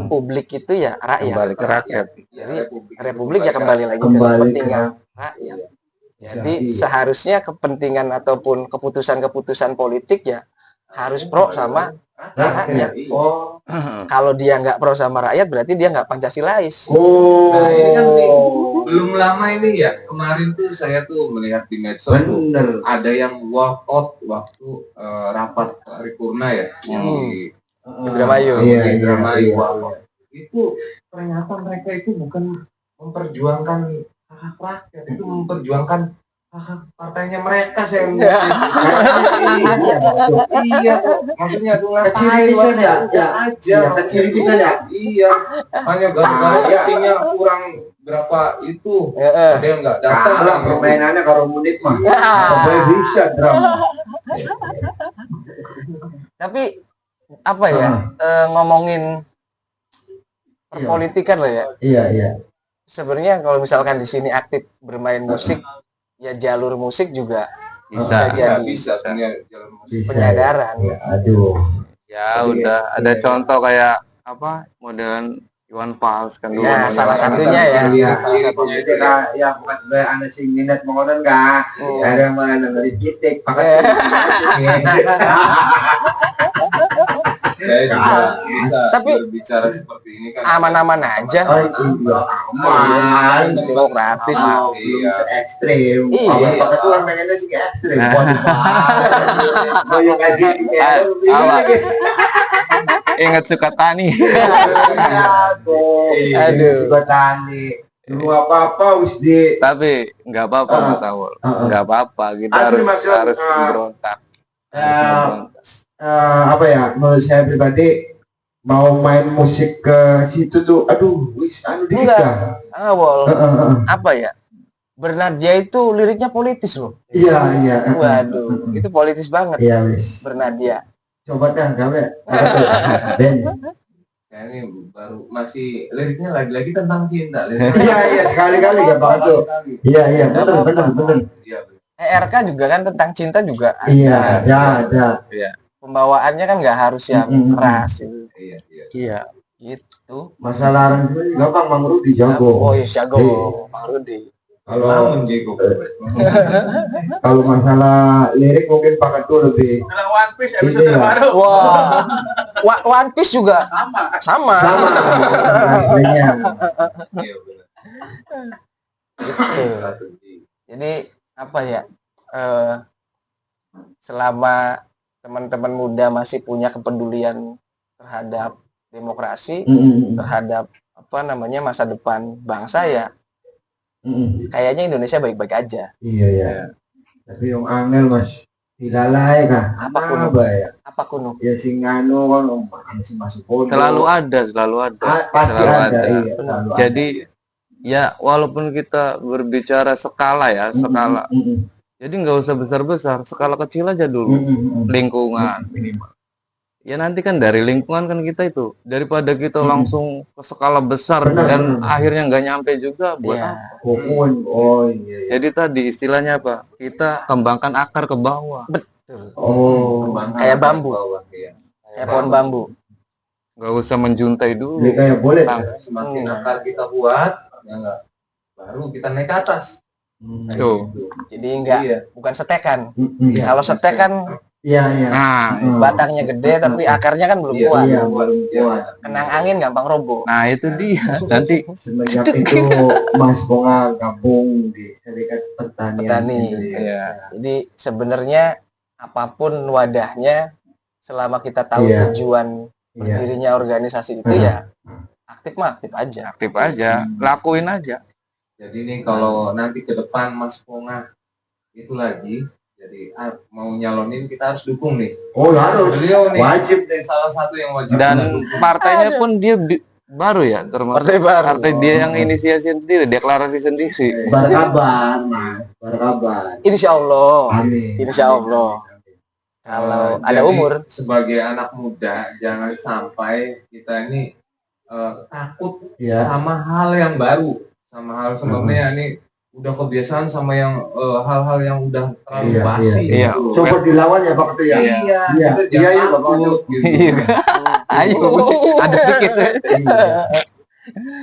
[SPEAKER 4] Publik itu ya rakyat.
[SPEAKER 1] Kembali ke rakyat.
[SPEAKER 4] Jadi republik ya kembali lagi ke
[SPEAKER 2] Kembali
[SPEAKER 4] kepentingan rakyat. Jadi seharusnya kepentingan ataupun keputusan-keputusan politik ya harus pro sama rakyat.
[SPEAKER 2] Oh.
[SPEAKER 4] Kalau dia nggak pro sama rakyat berarti dia nggak Pancasilais.
[SPEAKER 3] Nah, ini kan nih, belum lama ini ya, kemarin tuh saya tuh melihat di medsos tuh,
[SPEAKER 2] Bener.
[SPEAKER 3] ada yang walk out waktu rapat paripurna ya, yang di
[SPEAKER 4] Indramayu.
[SPEAKER 2] Iya,
[SPEAKER 3] Indramayu
[SPEAKER 2] iya,
[SPEAKER 3] walk out. Itu ternyata mereka itu bukan memperjuangkan hak rakyat, itu memperjuangkan hak partainya mereka. Saya
[SPEAKER 2] Iya,
[SPEAKER 3] iya kok, maksudnya tuh
[SPEAKER 2] kecil
[SPEAKER 3] ngapain
[SPEAKER 2] bisa
[SPEAKER 3] waktu
[SPEAKER 2] ya,
[SPEAKER 3] itu aja,
[SPEAKER 2] kecil bisa ya.
[SPEAKER 3] iya, hanya gara-gara ratingnya kurang berapa itu, ada yang nggak datang.
[SPEAKER 2] Kalah permainannya kalau menit mah.
[SPEAKER 4] Ya.
[SPEAKER 2] Sampai bisa drama.
[SPEAKER 4] Tapi apa ya, ngomongin perpolitikan lah ya.
[SPEAKER 2] Iya.
[SPEAKER 4] Sebenarnya kalau misalkan di sini aktif bermain musik, ya jalur musik juga
[SPEAKER 1] Bisa.
[SPEAKER 4] jadi
[SPEAKER 3] Bisa sebenarnya jalan musik.
[SPEAKER 4] penyadaran.
[SPEAKER 2] Ya, aduh.
[SPEAKER 1] Ya udah ada contoh kayak apa modelan Iwan Fals kan dulu.
[SPEAKER 4] Ya, salah satunya ya.
[SPEAKER 2] Iya,
[SPEAKER 3] Salah satunya itu ya.
[SPEAKER 2] ya bukan sebagai anda sing minat mengonon enggak. Ada mana dari titik pakai.
[SPEAKER 3] Saya juga bisa
[SPEAKER 4] Tapi-
[SPEAKER 3] berbicara seperti ini kan.
[SPEAKER 4] Aman-aman aja.
[SPEAKER 2] Oh iya aman.
[SPEAKER 4] Demokratis.
[SPEAKER 2] Belum se-ekstrim.
[SPEAKER 4] Iya.
[SPEAKER 2] Kalau pakai tuh orang pengennya sih ekstrim. Waduh, mau yang kayak gini
[SPEAKER 1] Apa? Ingat Sukatani.
[SPEAKER 4] Aduh.
[SPEAKER 2] Suka tani. Dulu apa-apa wis di
[SPEAKER 1] Tapi nggak apa-apa Mas Awul. Nggak apa-apa. Kita
[SPEAKER 2] Asli,
[SPEAKER 1] harus
[SPEAKER 2] Mas Awul.
[SPEAKER 1] harus berontak.
[SPEAKER 2] apa ya, menurut saya pribadi mau main musik ke situ tuh aduh wis anu dikit
[SPEAKER 4] Enggak.
[SPEAKER 2] dah.
[SPEAKER 4] Awal apa ya? Bernadia itu liriknya politis loh.
[SPEAKER 2] Iya.
[SPEAKER 4] Waduh, itu politis banget
[SPEAKER 2] Iya wis.
[SPEAKER 4] Bernadia.
[SPEAKER 2] Coba dah kamu. Ben.
[SPEAKER 3] Saya ini baru masih liriknya lagi-lagi tentang cinta.
[SPEAKER 2] Iya sekali-kali ya Pak tuh. Iya betul.
[SPEAKER 3] Iya.
[SPEAKER 4] ERK juga kan tentang cinta juga.
[SPEAKER 2] Iya, ada.
[SPEAKER 4] Pembawaannya kan nggak harus yang keras gitu.
[SPEAKER 3] Iya.
[SPEAKER 1] Iya.
[SPEAKER 4] Gitu.
[SPEAKER 2] Masalah aransemen gampang Mang Rudi
[SPEAKER 4] Oh,
[SPEAKER 2] jago.
[SPEAKER 4] iya jago, Bang Rudi.
[SPEAKER 2] Kalau
[SPEAKER 3] Namun Jago.
[SPEAKER 2] kalau masalah lirik mungkin Pak Ketua lebih
[SPEAKER 5] Kalau One Piece episode
[SPEAKER 2] Iya.
[SPEAKER 5] terbaru.
[SPEAKER 4] Wah, One Piece juga sama.
[SPEAKER 2] sama artinya.
[SPEAKER 3] Iya benar.
[SPEAKER 4] Gitu. Jadi apa ya? Selama teman-teman muda masih punya kepedulian terhadap demokrasi, terhadap apa namanya masa depan bangsa ya, kayaknya Indonesia baik-baik aja.
[SPEAKER 2] Iya ya. Tapi yang angel Mas dilalai kah?
[SPEAKER 4] Apa kuno?
[SPEAKER 2] ya?
[SPEAKER 4] Apa kuno?
[SPEAKER 2] Ya sing anu kan masih masuk pondok.
[SPEAKER 1] Selalu ada.
[SPEAKER 2] Pasti
[SPEAKER 1] Selalu
[SPEAKER 2] ada.
[SPEAKER 1] ada.
[SPEAKER 2] Iya, selalu ada.
[SPEAKER 1] Jadi ya walaupun kita berbicara skala ya, skala. Jadi nggak usah besar-besar, skala kecil aja dulu. Lingkungan minimal. Ya nanti kan dari lingkungan kan kita itu daripada kita langsung ke skala besar
[SPEAKER 2] Benar,
[SPEAKER 1] dan
[SPEAKER 2] benar.
[SPEAKER 1] akhirnya nggak nyampe juga buat
[SPEAKER 4] Iya.
[SPEAKER 1] apa?
[SPEAKER 2] Kokon. Oh iya.
[SPEAKER 1] Jadi tadi istilahnya apa? Kita kembangkan akar ke bawah.
[SPEAKER 4] Betul.
[SPEAKER 2] Oh.
[SPEAKER 4] Kayak bambu.
[SPEAKER 3] Iya.
[SPEAKER 4] Kayak pohon bambu.
[SPEAKER 1] Nggak usah menjuntai dulu.
[SPEAKER 2] Jadi kayak boleh.
[SPEAKER 3] Semakin akar kita kuat, ya enggak, baru kita naik ke atas.
[SPEAKER 1] Tuh.
[SPEAKER 4] Jadi enggak
[SPEAKER 3] Iya.
[SPEAKER 4] bukan setekan.
[SPEAKER 2] Iya.
[SPEAKER 4] Kalau setek kan
[SPEAKER 2] Iya.
[SPEAKER 1] Nah,
[SPEAKER 4] batangnya gede tapi akarnya kan belum kuat.
[SPEAKER 2] Iya, belum kuat.
[SPEAKER 4] Kenang angin gampang roboh.
[SPEAKER 1] nah itu dia. Nanti
[SPEAKER 2] Semenjak itu Mas Bonga gabung di Serikat Petani.
[SPEAKER 4] Petani.
[SPEAKER 2] Indonesia.
[SPEAKER 1] ya
[SPEAKER 4] Jadi sebenarnya apapun wadahnya selama kita tahu
[SPEAKER 2] Iya.
[SPEAKER 4] tujuan
[SPEAKER 2] Iya.
[SPEAKER 4] berdirinya organisasi itu ya aktif mah aktif aja.
[SPEAKER 1] aktif aja, lakuin aja.
[SPEAKER 3] Jadi nih kalau nanti ke depan Mas Ponga itu lagi, jadi mau nyalonin kita harus dukung nih.
[SPEAKER 2] Oh harus.
[SPEAKER 3] Beliau nih
[SPEAKER 2] Wajib deh.
[SPEAKER 3] salah satu yang wajib.
[SPEAKER 1] Dan partainya pun dia baru ya, termasuk
[SPEAKER 4] Partai baru.
[SPEAKER 1] partai dia yang inisiasi sendiri, deklarasi sendiri.
[SPEAKER 2] Berkabar, Mas. Berkabar.
[SPEAKER 4] Insya Allah.
[SPEAKER 2] Amin.
[SPEAKER 4] Insya Allah. Kalau ada
[SPEAKER 3] Jadi,
[SPEAKER 4] umur.
[SPEAKER 3] sebagai anak muda jangan sampai kita ini takut
[SPEAKER 2] Ya.
[SPEAKER 3] sama hal yang baru, sama hal sebelumnya nih udah kebiasaan sama yang hal-hal yang udah terlalu
[SPEAKER 2] Iya,
[SPEAKER 3] basi
[SPEAKER 1] iya.
[SPEAKER 3] gitu.
[SPEAKER 2] Coba dilawan ya Pak Ketua ya.
[SPEAKER 1] Iya.
[SPEAKER 3] Iya,
[SPEAKER 2] Iya,
[SPEAKER 3] kita
[SPEAKER 2] iya,
[SPEAKER 3] jangan
[SPEAKER 2] Bapak
[SPEAKER 3] takut gitu.
[SPEAKER 1] Iya. Ayo, ada sedikit.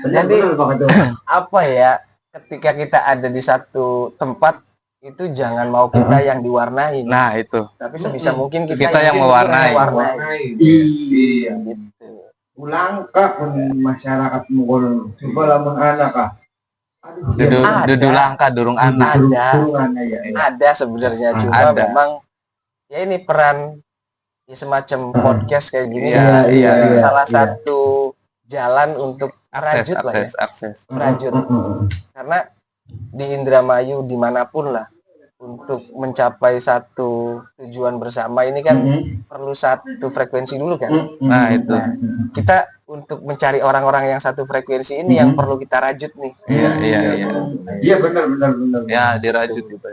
[SPEAKER 2] Benar
[SPEAKER 4] Jadi-
[SPEAKER 2] benar Pak Ketua.
[SPEAKER 4] Apa ya, ketika kita ada di satu tempat itu jangan mau kita yang diwarnai,
[SPEAKER 1] Nah, itu.
[SPEAKER 4] tapi sebisa mungkin
[SPEAKER 1] Kita yang mewarnai.
[SPEAKER 3] Warnai.
[SPEAKER 2] Iya.
[SPEAKER 4] gitu.
[SPEAKER 2] Ulang kah pun masyarakat mengkono. Coba lamun anak kah. Aduh,
[SPEAKER 1] Dudu,
[SPEAKER 4] Ada.
[SPEAKER 1] dudu langka durung anak.
[SPEAKER 4] Ada.
[SPEAKER 2] ya.
[SPEAKER 4] Ada sebenarnya, cuma
[SPEAKER 1] Ada.
[SPEAKER 4] memang ya ini peran ya semacam podcast kayak gini
[SPEAKER 1] Iya,
[SPEAKER 4] ya,
[SPEAKER 1] iya,
[SPEAKER 2] iya,
[SPEAKER 4] salah
[SPEAKER 2] iya.
[SPEAKER 4] satu jalan untuk
[SPEAKER 1] Akses,
[SPEAKER 4] merajut lah ya,
[SPEAKER 1] akses.
[SPEAKER 4] merajut. Karena di Indramayu dimanapun lah, untuk mencapai satu tujuan bersama ini kan perlu satu frekuensi dulu kan.
[SPEAKER 1] Nah, itu.
[SPEAKER 4] Kita untuk mencari orang-orang yang satu frekuensi ini yang perlu kita rajut nih.
[SPEAKER 1] Iya, iya, iya.
[SPEAKER 2] Iya benar benar.
[SPEAKER 1] Ya, dirajut gitu.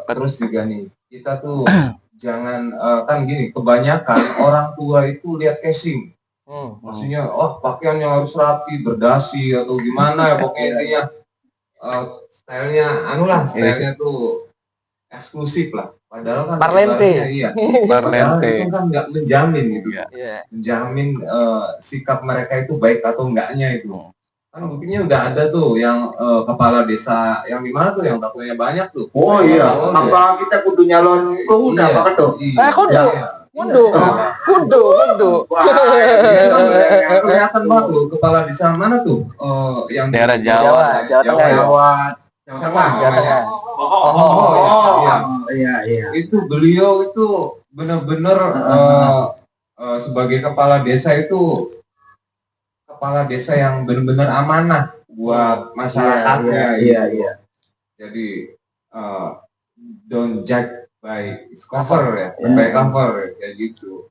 [SPEAKER 3] Terus juga nih, kita tuh jangan kan gini, kebanyakan orang tua itu lihat casing. Maksudnya, pakaiannya harus rapi, berdasi atau gimana ya, pokoknya intinya stylenya, stylenya tuh eksklusif lah. Padahal kan
[SPEAKER 4] Parlente.
[SPEAKER 3] sebenarnya, iya. Padahal
[SPEAKER 1] Parlente.
[SPEAKER 3] itu kan nggak menjamin gitu.
[SPEAKER 4] Iya.
[SPEAKER 3] Menjamin sikap mereka itu baik atau enggaknya itu. Kan buktinya udah ada tuh yang kepala desa yang di mana tuh yang takunya banyak tuh.
[SPEAKER 2] Oh iya,
[SPEAKER 3] Tahu,
[SPEAKER 2] apa kita kudu nyalon udah
[SPEAKER 3] Iya.
[SPEAKER 2] Pak Ketua?
[SPEAKER 3] Iya.
[SPEAKER 4] kudu.
[SPEAKER 3] Iya.
[SPEAKER 4] Kudu.
[SPEAKER 2] Wah,
[SPEAKER 3] Iya,
[SPEAKER 2] iya,
[SPEAKER 3] kelihatan banget tuh kepala desa mana tuh yang di
[SPEAKER 1] Daerah
[SPEAKER 4] Jawa, Jawa Tengah ya.
[SPEAKER 2] Jawa Tengah.
[SPEAKER 4] Jawa Tengah.
[SPEAKER 3] Iya.
[SPEAKER 2] Iya, iya.
[SPEAKER 3] Itu beliau itu benar-benar sebagai kepala desa itu kepala desa yang benar-benar amanah buat masyarakatnya.
[SPEAKER 2] Iya,
[SPEAKER 3] gitu.
[SPEAKER 2] iya.
[SPEAKER 3] Jadi don't judge by its cover ya,
[SPEAKER 2] Iya.
[SPEAKER 3] by cover kayak gitu.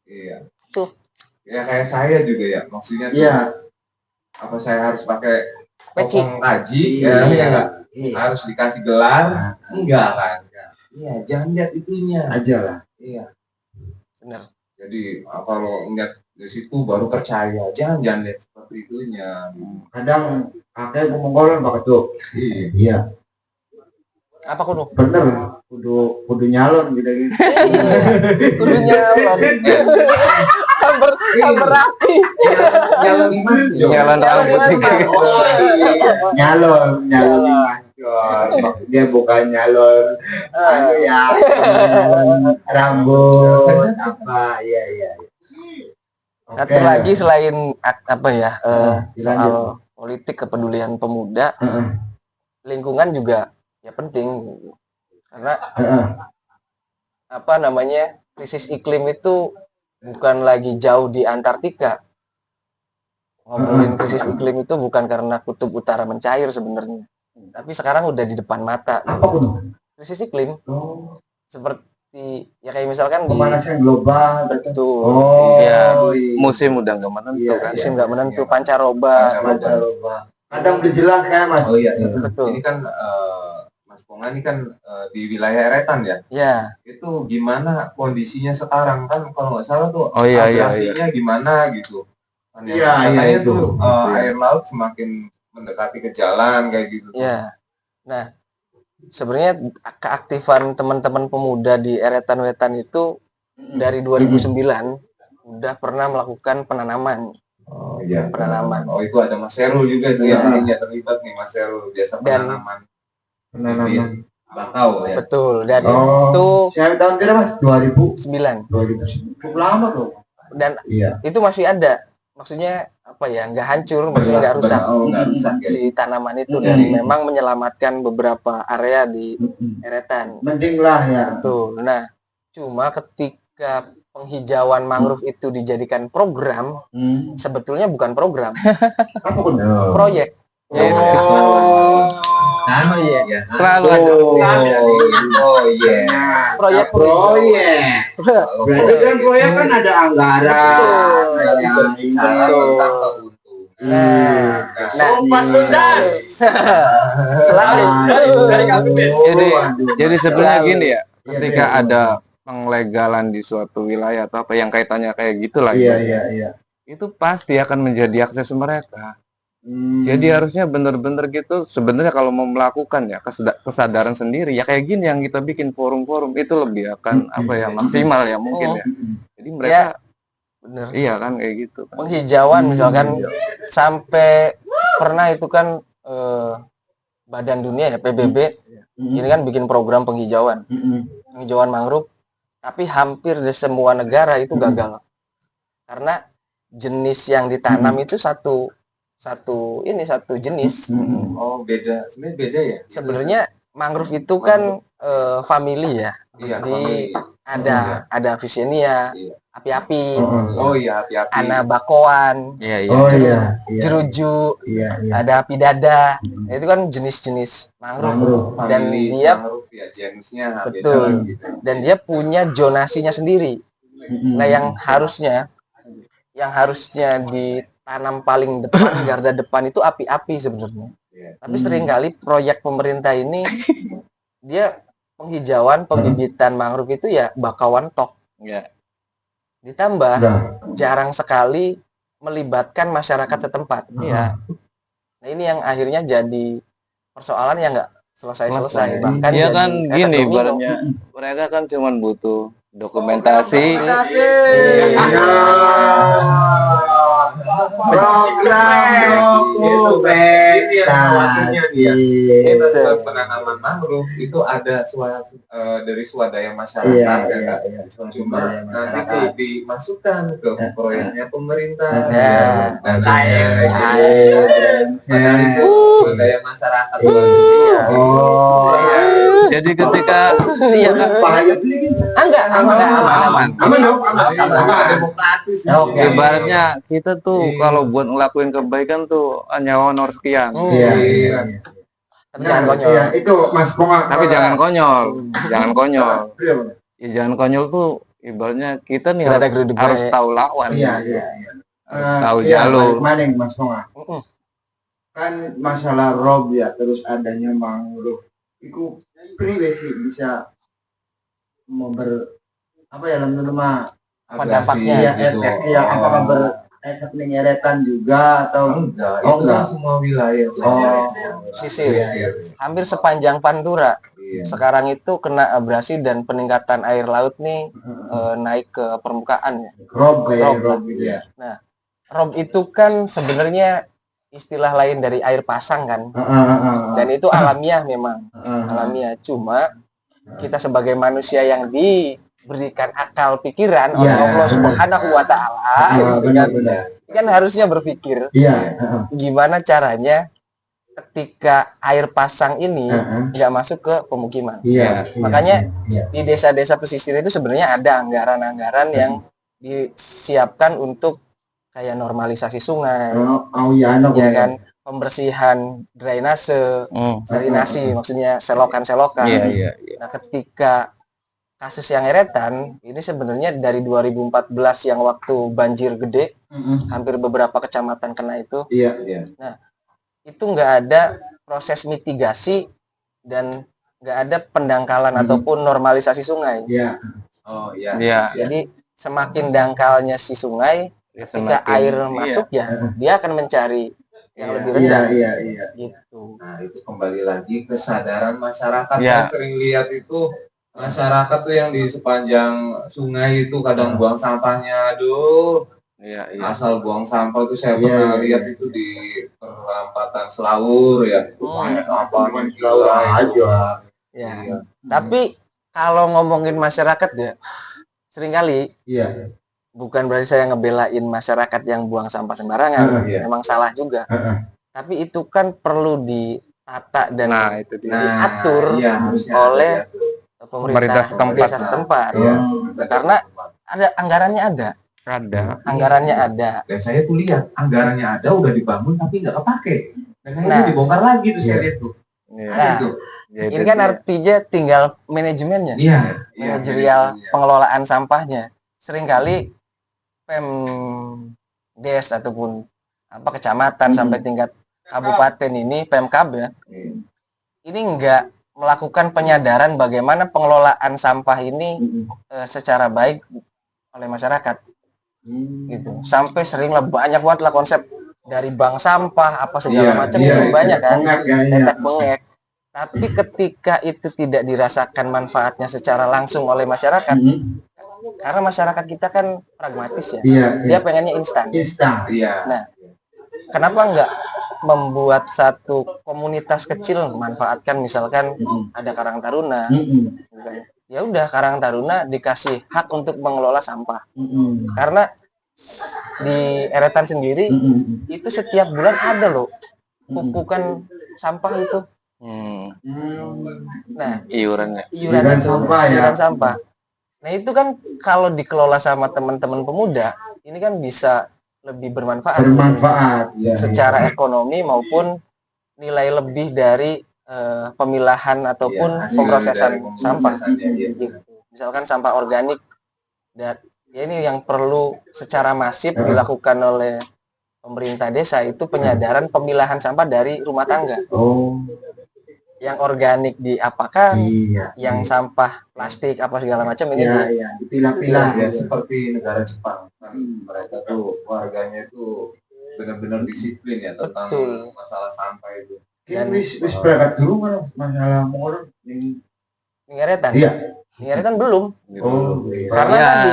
[SPEAKER 3] Iya.
[SPEAKER 4] Tuh.
[SPEAKER 3] Ya kayak saya juga ya, maksudnya tuh,
[SPEAKER 2] Iya.
[SPEAKER 3] apa saya harus pakai
[SPEAKER 4] Peci.
[SPEAKER 3] kopong kaji
[SPEAKER 2] Iya.
[SPEAKER 3] ya enggak?
[SPEAKER 2] Iya.
[SPEAKER 3] Harus dikasih gelar? Enggak kan? Iya, jangan lihat itunya.
[SPEAKER 2] Aja lah.
[SPEAKER 3] Iya.
[SPEAKER 4] Benar.
[SPEAKER 3] Jadi kalau ngeliat di situ baru percaya. Jangan lihat seperti itunya.
[SPEAKER 2] Kadang kakek ngomong Pak Ketua.
[SPEAKER 3] Iya.
[SPEAKER 2] Iya,
[SPEAKER 4] Apa kudu?
[SPEAKER 2] bener. Kudu nyalon gitu gitu.
[SPEAKER 4] Kudu nyalon. Hampir rapi.
[SPEAKER 3] Jalan gimana?
[SPEAKER 1] Jalan rambut juga.
[SPEAKER 2] Nyalon dia bukan nyalon ya rambut apa iya.
[SPEAKER 4] Satu lagi selain apa ya,
[SPEAKER 2] Dilanjut.
[SPEAKER 4] soal politik kepedulian pemuda, lingkungan juga ya penting, karena apa namanya, krisis iklim itu bukan lagi jauh di Antartika. Ngomongin krisis iklim itu bukan karena kutub utara mencair sebenarnya, tapi sekarang udah di depan mata.
[SPEAKER 2] apa pun
[SPEAKER 4] Krisis iklim seperti ya kayak misalkan di
[SPEAKER 2] pemanasan global
[SPEAKER 4] itu
[SPEAKER 1] Iya.
[SPEAKER 2] iya.
[SPEAKER 1] Musim udah nggak menentu
[SPEAKER 2] Iya,
[SPEAKER 1] kan.
[SPEAKER 4] musim nggak menentu, pancaroba.
[SPEAKER 2] kadang udah jelas kan mas
[SPEAKER 3] Oh iya.
[SPEAKER 4] Betul.
[SPEAKER 3] Ini kan Mas Ponga ini kan di wilayah Eretan ya.
[SPEAKER 4] Ya,
[SPEAKER 3] Itu gimana kondisinya sekarang kan kalau nggak salah tuh
[SPEAKER 1] Oh iya, iya,
[SPEAKER 3] abrasinya gimana gitu. Kan ya,
[SPEAKER 2] Iya,
[SPEAKER 3] katanya
[SPEAKER 2] iya, itu.
[SPEAKER 3] tuh air laut semakin mendekati ke jalan kayak gitu.
[SPEAKER 4] ya. Nah, sebenarnya keaktifan teman-teman pemuda di Eretan Wetan itu dari 2009 udah pernah melakukan penanaman.
[SPEAKER 3] Oh iya.
[SPEAKER 4] Penanaman.
[SPEAKER 3] Oh itu ada Mas Serul juga itu yang ini terlibat nih Mas Serul biasa
[SPEAKER 4] Dan-
[SPEAKER 3] penanaman
[SPEAKER 2] penanaman
[SPEAKER 3] bakau ya.
[SPEAKER 4] Betul. Dan
[SPEAKER 2] oh
[SPEAKER 4] itu
[SPEAKER 2] saya tahun berapa mas
[SPEAKER 4] 9.
[SPEAKER 2] 2000 cukup lama dong
[SPEAKER 4] Dan
[SPEAKER 2] iya
[SPEAKER 4] itu masih ada. Maksudnya apa ya? Nggak hancur, maksudnya nggak rusak.
[SPEAKER 3] Oh nggak rusak ya.
[SPEAKER 4] Si tanaman itu, dan memang menyelamatkan beberapa area di Eretan.
[SPEAKER 2] mending lah ya
[SPEAKER 4] Betul. Nah, cuma ketika penghijauan mangrove itu dijadikan program, sebetulnya bukan program,
[SPEAKER 2] apa pun
[SPEAKER 4] proyek.
[SPEAKER 3] Oh iya.
[SPEAKER 1] Selalu ada.
[SPEAKER 3] Oh iya.
[SPEAKER 4] Proyek
[SPEAKER 2] proyek berarti kan proyek kan ada anggaran
[SPEAKER 4] Nah,
[SPEAKER 5] Sobat tuntas.
[SPEAKER 4] selain
[SPEAKER 5] Dari kami bes.
[SPEAKER 1] Jadi sebenarnya gini ya,
[SPEAKER 2] Iya,
[SPEAKER 1] ketika
[SPEAKER 2] iya.
[SPEAKER 1] ada penglegalan di suatu wilayah atau apa yang kaitannya kayak gitulah
[SPEAKER 2] iya
[SPEAKER 1] gitu,
[SPEAKER 2] iya
[SPEAKER 1] itu pasti akan menjadi akses mereka. Jadi harusnya bener-bener gitu sebenarnya kalau mau melakukan ya kesadaran sendiri ya kayak gini yang kita bikin forum-forum itu lebih akan apa ya maksimal ya mungkin ya. Jadi mereka
[SPEAKER 4] Bener.
[SPEAKER 1] iya kan kayak gitu kan.
[SPEAKER 4] Penghijauan misalkan sampai pernah itu kan Badan Dunia ya PBB ini kan bikin program penghijauan mangrove, tapi hampir di semua negara itu gagal karena jenis yang ditanam itu satu jenis.
[SPEAKER 3] Oh, beda. Sebenarnya beda ya.
[SPEAKER 4] Sebenarnya mangrove itu kan family ya.
[SPEAKER 3] Iya,
[SPEAKER 4] Jadi
[SPEAKER 3] family.
[SPEAKER 4] ada Vicennia,
[SPEAKER 3] Iya.
[SPEAKER 4] api-api,
[SPEAKER 3] Oh iya, hati-hati.
[SPEAKER 4] anabacoan,
[SPEAKER 1] Iya iya.
[SPEAKER 2] Oh iya,
[SPEAKER 4] jeruju,
[SPEAKER 2] iya, iya.
[SPEAKER 4] ada pidada. Nah, itu kan jenis-jenis mangrove.
[SPEAKER 2] Mangrove.
[SPEAKER 4] Dan
[SPEAKER 3] Family
[SPEAKER 4] dia
[SPEAKER 3] mangrove ya genusnya beda
[SPEAKER 4] betul.
[SPEAKER 3] lagi gitu.
[SPEAKER 4] Dan dia punya zonasinya sendiri. Nah, yang harusnya ditanam paling depan, garda depan itu api-api sebenarnya.
[SPEAKER 3] Iya.
[SPEAKER 4] Tapi seringkali proyek pemerintah ini dia penghijauan, pembibitan mangrove itu ya bakawan tok.
[SPEAKER 1] Iya.
[SPEAKER 4] Ditambah
[SPEAKER 2] Udah.
[SPEAKER 4] jarang sekali melibatkan masyarakat setempat.
[SPEAKER 1] Iya.
[SPEAKER 4] Nah, ini yang akhirnya jadi persoalan yang nggak selesai-selesai. Bahkan
[SPEAKER 1] Iya
[SPEAKER 4] jadi
[SPEAKER 1] kan
[SPEAKER 4] efek
[SPEAKER 1] gini
[SPEAKER 4] domino.
[SPEAKER 1] ibaratnya mereka kan cuman butuh dokumentasi.
[SPEAKER 2] Program dokumentasi.
[SPEAKER 3] Itu penanaman mangrove itu ada dari swadaya masyarakat
[SPEAKER 2] Iya,
[SPEAKER 3] ya
[SPEAKER 2] iya,
[SPEAKER 3] kan?
[SPEAKER 2] iya.
[SPEAKER 3] Cuma
[SPEAKER 2] Swadaya
[SPEAKER 3] nanti
[SPEAKER 2] masyarakat.
[SPEAKER 3] tuh dimasukkan ke proyeknya pemerintah
[SPEAKER 4] Ya.
[SPEAKER 3] dan
[SPEAKER 2] Air.
[SPEAKER 3] padahal itu swadaya masyarakat.
[SPEAKER 4] Iya.
[SPEAKER 2] Oh,
[SPEAKER 1] Jadi ketika
[SPEAKER 4] Iya kan?
[SPEAKER 2] bahaya beli.
[SPEAKER 4] Enggak, aman.
[SPEAKER 2] Aman dong, aman.
[SPEAKER 3] Demokratis.
[SPEAKER 2] Oke.
[SPEAKER 1] ibaratnya kita tuh kalau buat ngelakuin kebaikan tuh nyawa honor sekian.
[SPEAKER 2] Iya, iya.
[SPEAKER 4] Tapi jangan konyol.
[SPEAKER 2] Iya, itu Mas Ponga.
[SPEAKER 1] Tapi jangan konyol, jangan konyol.
[SPEAKER 2] Iya,
[SPEAKER 1] Ya jangan konyol tuh ibaratnya kita nih
[SPEAKER 4] Kita ada
[SPEAKER 1] harus,
[SPEAKER 4] geruduk
[SPEAKER 1] harus
[SPEAKER 4] baik.
[SPEAKER 1] tahu lawan.
[SPEAKER 2] iya, iya.
[SPEAKER 1] Harus tahu
[SPEAKER 2] Iya,
[SPEAKER 1] jalur.
[SPEAKER 2] balik maning Mas Ponga.
[SPEAKER 4] Mm-mm.
[SPEAKER 2] Kan masalah rob ya, terus adanya mangrove. Iku priwe sih bisa apa ya lama-lama
[SPEAKER 4] Apa dampaknya
[SPEAKER 2] iya
[SPEAKER 3] gitu.
[SPEAKER 2] efek ya apakah berefek penyeretan juga atau
[SPEAKER 3] Enggak,
[SPEAKER 2] Oh,
[SPEAKER 3] itu
[SPEAKER 2] enggak.
[SPEAKER 3] semua wilayah.
[SPEAKER 4] Sisir.
[SPEAKER 2] Iya.
[SPEAKER 4] Hampir sepanjang Pantura.
[SPEAKER 3] Iya.
[SPEAKER 4] Sekarang itu kena abrasi dan peningkatan air laut nih naik ke permukaan ya.
[SPEAKER 2] rob ya
[SPEAKER 4] Rob.
[SPEAKER 2] rob gitu ya.
[SPEAKER 4] Rob itu kan sebenarnya istilah lain dari air pasang kan. Dan itu alamiah memang. Alamiah. Cuma kita sebagai manusia yang diberikan akal pikiran oleh
[SPEAKER 2] Iya.
[SPEAKER 4] Allah Subhanahu wa taala gitu kan.
[SPEAKER 2] benar.
[SPEAKER 4] Kan harusnya berpikir
[SPEAKER 2] Iya.
[SPEAKER 4] gimana caranya ketika air pasang ini nggak masuk ke pemukiman.
[SPEAKER 2] Iya.
[SPEAKER 4] Makanya
[SPEAKER 2] iya.
[SPEAKER 4] di desa-desa pesisir itu sebenarnya ada anggaran-anggaran yang disiapkan untuk kayak normalisasi sungai,
[SPEAKER 2] Iya,
[SPEAKER 4] ya kan, pembersihan drainase, salinasi, maksudnya selokan-selokan.
[SPEAKER 1] Iya iya.
[SPEAKER 4] Nah, ketika kasus yang eretan ini sebenarnya dari 2014 yang waktu banjir gede, hampir beberapa kecamatan kena itu,
[SPEAKER 2] Iya.
[SPEAKER 4] itu nggak ada proses mitigasi dan nggak ada pendangkalan ataupun normalisasi sungai.
[SPEAKER 2] Iya.
[SPEAKER 3] Oh iya.
[SPEAKER 1] Iya.
[SPEAKER 4] Jadi semakin dangkalnya si sungai, ketika
[SPEAKER 1] Semakin-
[SPEAKER 4] air
[SPEAKER 1] iya.
[SPEAKER 4] masuk ya dia akan mencari yang lebih
[SPEAKER 2] Iya,
[SPEAKER 4] rendah
[SPEAKER 2] iya.
[SPEAKER 4] gitu.
[SPEAKER 3] Nah, itu kembali lagi kesadaran masyarakat.
[SPEAKER 1] Ya.
[SPEAKER 3] Saya sering lihat itu masyarakat tuh yang di sepanjang sungai itu kadang buang sampahnya, aduh,
[SPEAKER 1] Iya iya.
[SPEAKER 3] asal buang sampah tuh saya
[SPEAKER 2] Iya,
[SPEAKER 3] pernah
[SPEAKER 2] iya.
[SPEAKER 3] lihat itu di perempatan Selawur ya. Banyak sampahnya
[SPEAKER 2] Tahu
[SPEAKER 3] gila.
[SPEAKER 2] aja.
[SPEAKER 4] Ya.
[SPEAKER 3] Iya.
[SPEAKER 4] Tapi kalau ngomongin masyarakat ya seringkali
[SPEAKER 2] Iya.
[SPEAKER 4] bukan berarti saya ngebelain masyarakat yang buang sampah sembarangan,
[SPEAKER 3] Iya.
[SPEAKER 4] memang salah juga. Tapi itu kan perlu ditata dan
[SPEAKER 1] Nah itu dia.
[SPEAKER 4] diatur
[SPEAKER 3] iya, harusnya
[SPEAKER 4] oleh
[SPEAKER 3] ada
[SPEAKER 1] Pemerintah setempat.
[SPEAKER 4] desa setempat.
[SPEAKER 2] Iya.
[SPEAKER 4] Karena ada anggarannya
[SPEAKER 1] Ada.
[SPEAKER 4] anggarannya ada.
[SPEAKER 3] Dan saya tuh lihat anggarannya ada udah dibangun tapi nggak kepake. Dan akhirnya
[SPEAKER 4] Nah.
[SPEAKER 3] dibongkar lagi tuh saya lihat tuh.
[SPEAKER 1] Iya.
[SPEAKER 3] Ada
[SPEAKER 4] Nah,
[SPEAKER 3] tuh.
[SPEAKER 1] Ya, itu
[SPEAKER 4] Ini kan
[SPEAKER 1] dia.
[SPEAKER 4] artinya tinggal manajemennya,
[SPEAKER 3] Iya.
[SPEAKER 4] manajerial pengelolaan sampahnya. Seringkali Pemdes ataupun kecamatan sampai tingkat kabupaten ini Pemkab ya, ini enggak melakukan penyadaran bagaimana pengelolaan sampah ini secara baik oleh masyarakat gitu. Sampai seringlah banyak banget lah konsep dari bank sampah apa segala
[SPEAKER 2] Iya,
[SPEAKER 4] macam
[SPEAKER 2] iya,
[SPEAKER 4] itu banyak kan,
[SPEAKER 2] bengek ya, iya.
[SPEAKER 4] tetek bengek. Tapi ketika itu tidak dirasakan manfaatnya secara langsung oleh masyarakat, karena masyarakat kita kan pragmatis ya,
[SPEAKER 2] Iya,
[SPEAKER 4] dia pengennya instan.
[SPEAKER 2] instan. Iya.
[SPEAKER 4] Nah, kenapa nggak membuat satu komunitas kecil manfaatkan, misalkan ada Karang Taruna, ya udah Karang Taruna dikasih hak untuk mengelola sampah. Karena di Eretan sendiri itu setiap bulan ada loh pupukan sampah itu. Nah,
[SPEAKER 1] Iurannya.
[SPEAKER 2] Iuran
[SPEAKER 4] itu,
[SPEAKER 2] sampah ya.
[SPEAKER 4] iuran sampah. Nah, itu kan kalau dikelola sama teman-teman pemuda, ini kan bisa lebih bermanfaat.
[SPEAKER 2] Bermanfaat. Iya,
[SPEAKER 4] Secara ekonomi maupun nilai lebih dari pemilahan ataupun
[SPEAKER 3] Hasil
[SPEAKER 4] pemrosesan
[SPEAKER 3] dari
[SPEAKER 4] sampah.
[SPEAKER 3] pemrosesannya, iya.
[SPEAKER 4] Gitu. Misalkan sampah organik, dan ya ini yang perlu secara masif dilakukan oleh pemerintah desa, itu penyadaran pemilahan sampah dari rumah tangga.
[SPEAKER 2] Oh,
[SPEAKER 4] Yang organik diapakan,
[SPEAKER 2] iya.
[SPEAKER 4] yang sampah plastik apa segala macam ini
[SPEAKER 2] Iya, iya. Dipilah-pilah.
[SPEAKER 3] Ya seperti negara Jepang kan, mereka tuh warganya tuh benar-benar disiplin ya tentang
[SPEAKER 4] Betul.
[SPEAKER 3] masalah sampah itu.
[SPEAKER 2] Dan wis berangkat dulu kan masalah orang ini.
[SPEAKER 4] Ngeretan.
[SPEAKER 2] Iya.
[SPEAKER 4] Ngeretan belum.
[SPEAKER 2] Oh, iya.
[SPEAKER 4] Karena
[SPEAKER 1] Ya.
[SPEAKER 4] tadi,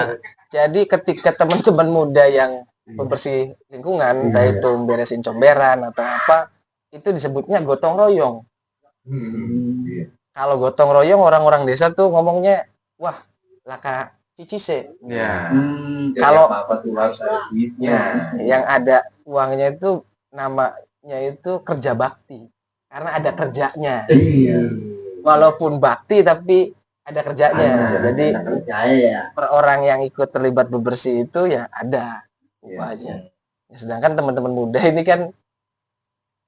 [SPEAKER 4] jadi ketika teman-teman muda yang pembersih lingkungan, entah itu beresin comberan atau apa, itu disebutnya gotong royong.
[SPEAKER 3] Iya.
[SPEAKER 4] Kalau gotong royong orang-orang desa tuh ngomongnya, wah, laka cicise.
[SPEAKER 1] Ya.
[SPEAKER 3] Jadi
[SPEAKER 4] Kalau-
[SPEAKER 3] apa tuh harus ada duitnya.
[SPEAKER 4] Yang ada uangnya itu namanya itu kerja bakti. Karena ada kerjanya.
[SPEAKER 2] Iya.
[SPEAKER 4] Walaupun bakti tapi ada kerjanya. Jadi
[SPEAKER 2] percaya ya.
[SPEAKER 4] per orang yang ikut terlibat bebersih itu ya ada upahnya. Ya, sedangkan teman-teman muda ini kan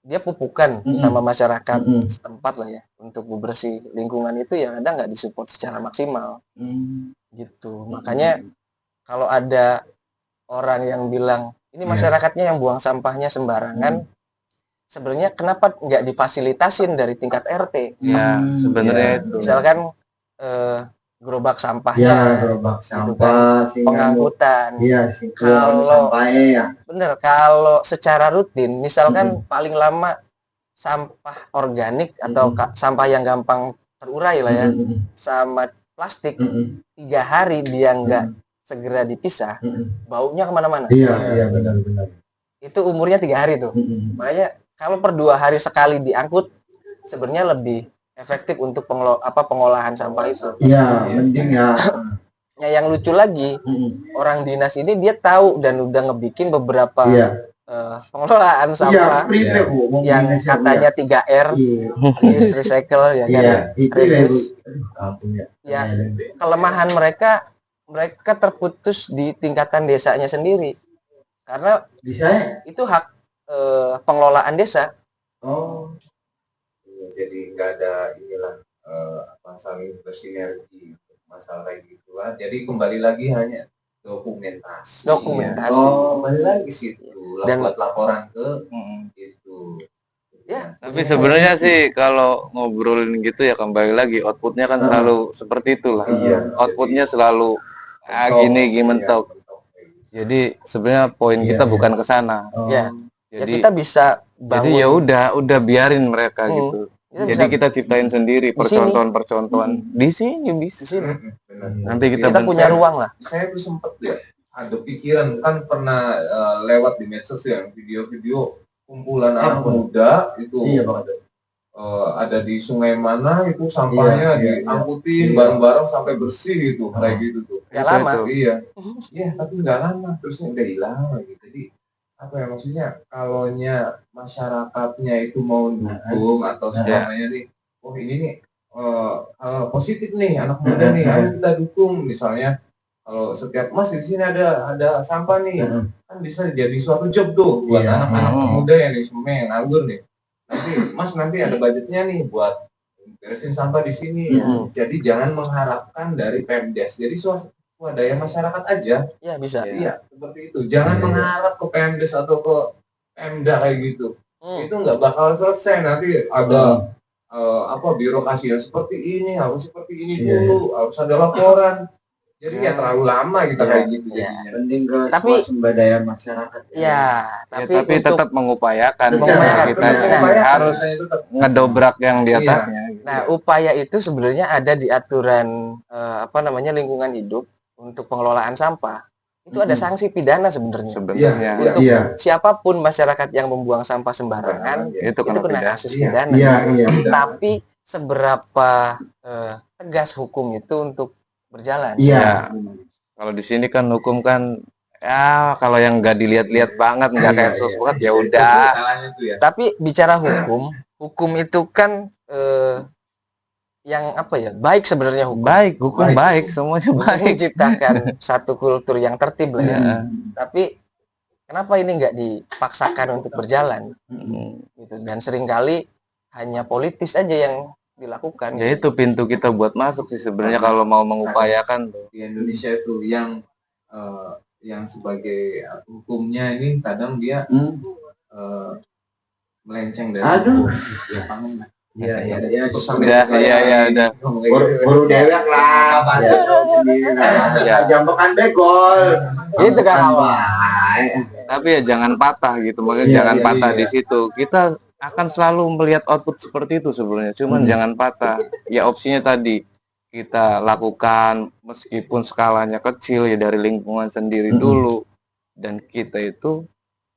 [SPEAKER 4] dia pupukan sama masyarakat setempat lah ya untuk bebersih lingkungan, itu ya kadang nggak disupport secara maksimal gitu. Makanya kalau ada orang yang bilang ini masyarakatnya yang buang sampahnya sembarangan, sebenarnya kenapa nggak difasilitasin dari tingkat RT?
[SPEAKER 1] Ya, sebenarnya itu.
[SPEAKER 4] Misalkan gerobak
[SPEAKER 2] Ya,
[SPEAKER 4] sampahnya,
[SPEAKER 2] gerobak sampah,
[SPEAKER 4] pengangkutan.
[SPEAKER 2] Iya,
[SPEAKER 4] Kalau-
[SPEAKER 2] sampahnya ya.
[SPEAKER 4] Bener, kalau secara rutin, misalkan paling lama sampah organik atau sampah yang gampang terurai lah ya, sama plastik, 3 hari dia nggak segera dipisah, baunya kemana-mana.
[SPEAKER 2] Iya, iya benar-benar.
[SPEAKER 4] Itu umurnya 3 hari tuh. Makanya kalau per 2 hari sekali diangkut, sebenarnya lebih efektif untuk pengolahan sampah itu.
[SPEAKER 2] Iya, mending ya.
[SPEAKER 4] Nah, yang lucu lagi, orang dinas ini dia tahu dan udah ngebikin beberapa
[SPEAKER 2] Iya.
[SPEAKER 4] pengelolaan
[SPEAKER 2] Iya,
[SPEAKER 4] sampah
[SPEAKER 2] print Bu. Ngomong
[SPEAKER 4] yang
[SPEAKER 2] Indonesia,
[SPEAKER 4] katanya 3R,
[SPEAKER 2] iya.
[SPEAKER 4] reuse, recycle ya kan.
[SPEAKER 2] Iya, itu ya Bu.
[SPEAKER 4] Reduce.
[SPEAKER 2] Kampung ya.
[SPEAKER 4] Ya, kelemahan mereka terputus di tingkatan desanya sendiri. Karena
[SPEAKER 2] Bisa ya?
[SPEAKER 4] itu hak pengelolaan desa.
[SPEAKER 2] Oh.
[SPEAKER 3] Iya, jadi nggak ada inilah saling bersinergi untuk masalah kayak gituan. Jadi kembali lagi hanya dokumentasi.
[SPEAKER 4] Dokumentasi.
[SPEAKER 3] Oh, kembali lagi situ.
[SPEAKER 4] Dan-
[SPEAKER 3] Buat laporan ke itu.
[SPEAKER 4] Ya.
[SPEAKER 1] Tapi sebenarnya sih kalau ngobrolin gitu ya kembali lagi outputnya kan selalu seperti itulah.
[SPEAKER 3] Iya.
[SPEAKER 1] Outputnya selalu gini mentok. Jadi sebenarnya poin kita bukan ke sana.
[SPEAKER 4] Ya. Ya
[SPEAKER 1] Jadi
[SPEAKER 4] kita bisa bangun.
[SPEAKER 1] ya udah biarin mereka gitu.
[SPEAKER 4] Kita
[SPEAKER 1] Jadi
[SPEAKER 4] bisa-
[SPEAKER 1] kita ciptain sendiri percontohan-percontohan di sini
[SPEAKER 4] di
[SPEAKER 1] bisa.
[SPEAKER 4] sini.
[SPEAKER 3] Benar.
[SPEAKER 1] Nanti kita
[SPEAKER 4] Kita punya
[SPEAKER 1] bentuk.
[SPEAKER 4] ruang lah.
[SPEAKER 3] Saya tuh sempet ya ada pikiran, kan pernah lewat di medsos ya video-video kumpulan anak muda itu
[SPEAKER 2] Iya, Pak.
[SPEAKER 3] ada di sungai mana itu sampahnya
[SPEAKER 2] Iya, iya,
[SPEAKER 3] diangkutin
[SPEAKER 2] iya.
[SPEAKER 3] bareng-bareng sampai bersih gitu kayak gitu tuh.
[SPEAKER 4] Nggak lama.
[SPEAKER 3] Iya. Iya, tapi nggak lama terusnya udah hilang lagi. Jadi apa ya maksudnya, kalaunya masyarakatnya itu mau dukung atau semuanya nih, oh ini nih positif nih anak muda nih, ayo kita dukung. Misalnya kalau setiap Mas di sini ada sampah nih, kan bisa jadi suatu job tuh buat
[SPEAKER 2] Iya.
[SPEAKER 3] anak-anak muda yang di Semen yang nganggur nih. Nanti Mas nanti ada budgetnya nih buat beresin sampah di sini. Jadi jangan mengharapkan dari Pemdes. Jadi swadaya masyarakat aja.
[SPEAKER 4] Ya bisa.
[SPEAKER 3] Iya, seperti itu. Jangan mengharap ke Pemdes atau ke Pemda kayak gitu. Itu nggak bakal selesai. Nanti ada birokrasi yang seperti ini, harus seperti ini
[SPEAKER 2] Iya,
[SPEAKER 3] dulu, harus ada laporan. Jadi nggak terlalu lama gitu
[SPEAKER 2] Ya.
[SPEAKER 3] kayak gitu
[SPEAKER 4] Ya.
[SPEAKER 3] jadinya.
[SPEAKER 2] penting ke
[SPEAKER 4] Tapi-
[SPEAKER 2] swadaya masyarakat.
[SPEAKER 4] Ya,
[SPEAKER 1] Ya,
[SPEAKER 4] tapi,
[SPEAKER 1] tapi
[SPEAKER 4] untuk
[SPEAKER 1] tetap mengupayakan.
[SPEAKER 4] Mengupayakan.
[SPEAKER 1] Kita
[SPEAKER 4] Nah,
[SPEAKER 1] harus ngedobrak yang di
[SPEAKER 3] Iya.
[SPEAKER 1] atasnya.
[SPEAKER 4] nah, upaya itu sebenarnya ada di aturan lingkungan hidup untuk pengelolaan sampah. Itu ada sanksi pidana sebenarnya.
[SPEAKER 1] Sebenarnya
[SPEAKER 4] Untuk
[SPEAKER 2] Iya.
[SPEAKER 4] siapapun masyarakat yang membuang sampah sembarangan
[SPEAKER 1] itu
[SPEAKER 4] itu
[SPEAKER 1] kena
[SPEAKER 4] kena
[SPEAKER 1] pidana.
[SPEAKER 4] kasus
[SPEAKER 3] Iya.
[SPEAKER 4] pidana.
[SPEAKER 2] Iya.
[SPEAKER 4] Tapi seberapa tegas hukum itu untuk berjalan?
[SPEAKER 2] Iya.
[SPEAKER 1] Kalau di sini kan hukum kan ya kalau yang nggak dilihat-lihat banget nggak kayak sus banget ya udah.
[SPEAKER 3] Salahnya tuh ya.
[SPEAKER 4] Tapi bicara hukum itu kan yang apa ya? Baik sebenarnya hukum.
[SPEAKER 1] Baik, hukum
[SPEAKER 3] Baik.
[SPEAKER 1] baik, semuanya
[SPEAKER 4] Untuk
[SPEAKER 1] baik.
[SPEAKER 4] menciptakan satu kultur yang tertib lah ya.
[SPEAKER 1] Ya.
[SPEAKER 4] Tapi kenapa ini nggak dipaksakan untuk berjalan? Gitu. Dan seringkali hanya politis aja yang dilakukan.
[SPEAKER 1] Ya itu pintu kita buat masuk sih sebenarnya kalau mau mengupayakan tuh.
[SPEAKER 3] Di Indonesia itu yang sebagai hukumnya ini kadang dia melenceng dari
[SPEAKER 2] Aduh.
[SPEAKER 3] hukum. Ya, paham lah.
[SPEAKER 2] Iya.
[SPEAKER 1] Udah, udah.
[SPEAKER 2] Baru dewek lah, baca sendiri lah.
[SPEAKER 1] Ya.
[SPEAKER 2] Jambekan begol.
[SPEAKER 4] Itu kan awal.
[SPEAKER 1] Tapi ya jangan patah gitu, makanya
[SPEAKER 2] Iya,
[SPEAKER 1] jangan
[SPEAKER 3] iya,
[SPEAKER 1] patah
[SPEAKER 3] iya.
[SPEAKER 1] di situ. Kita akan selalu melihat output seperti itu sebenarnya, cuman jangan patah. Ya opsinya tadi kita lakukan meskipun skalanya kecil ya dari lingkungan sendiri dulu, dan kita itu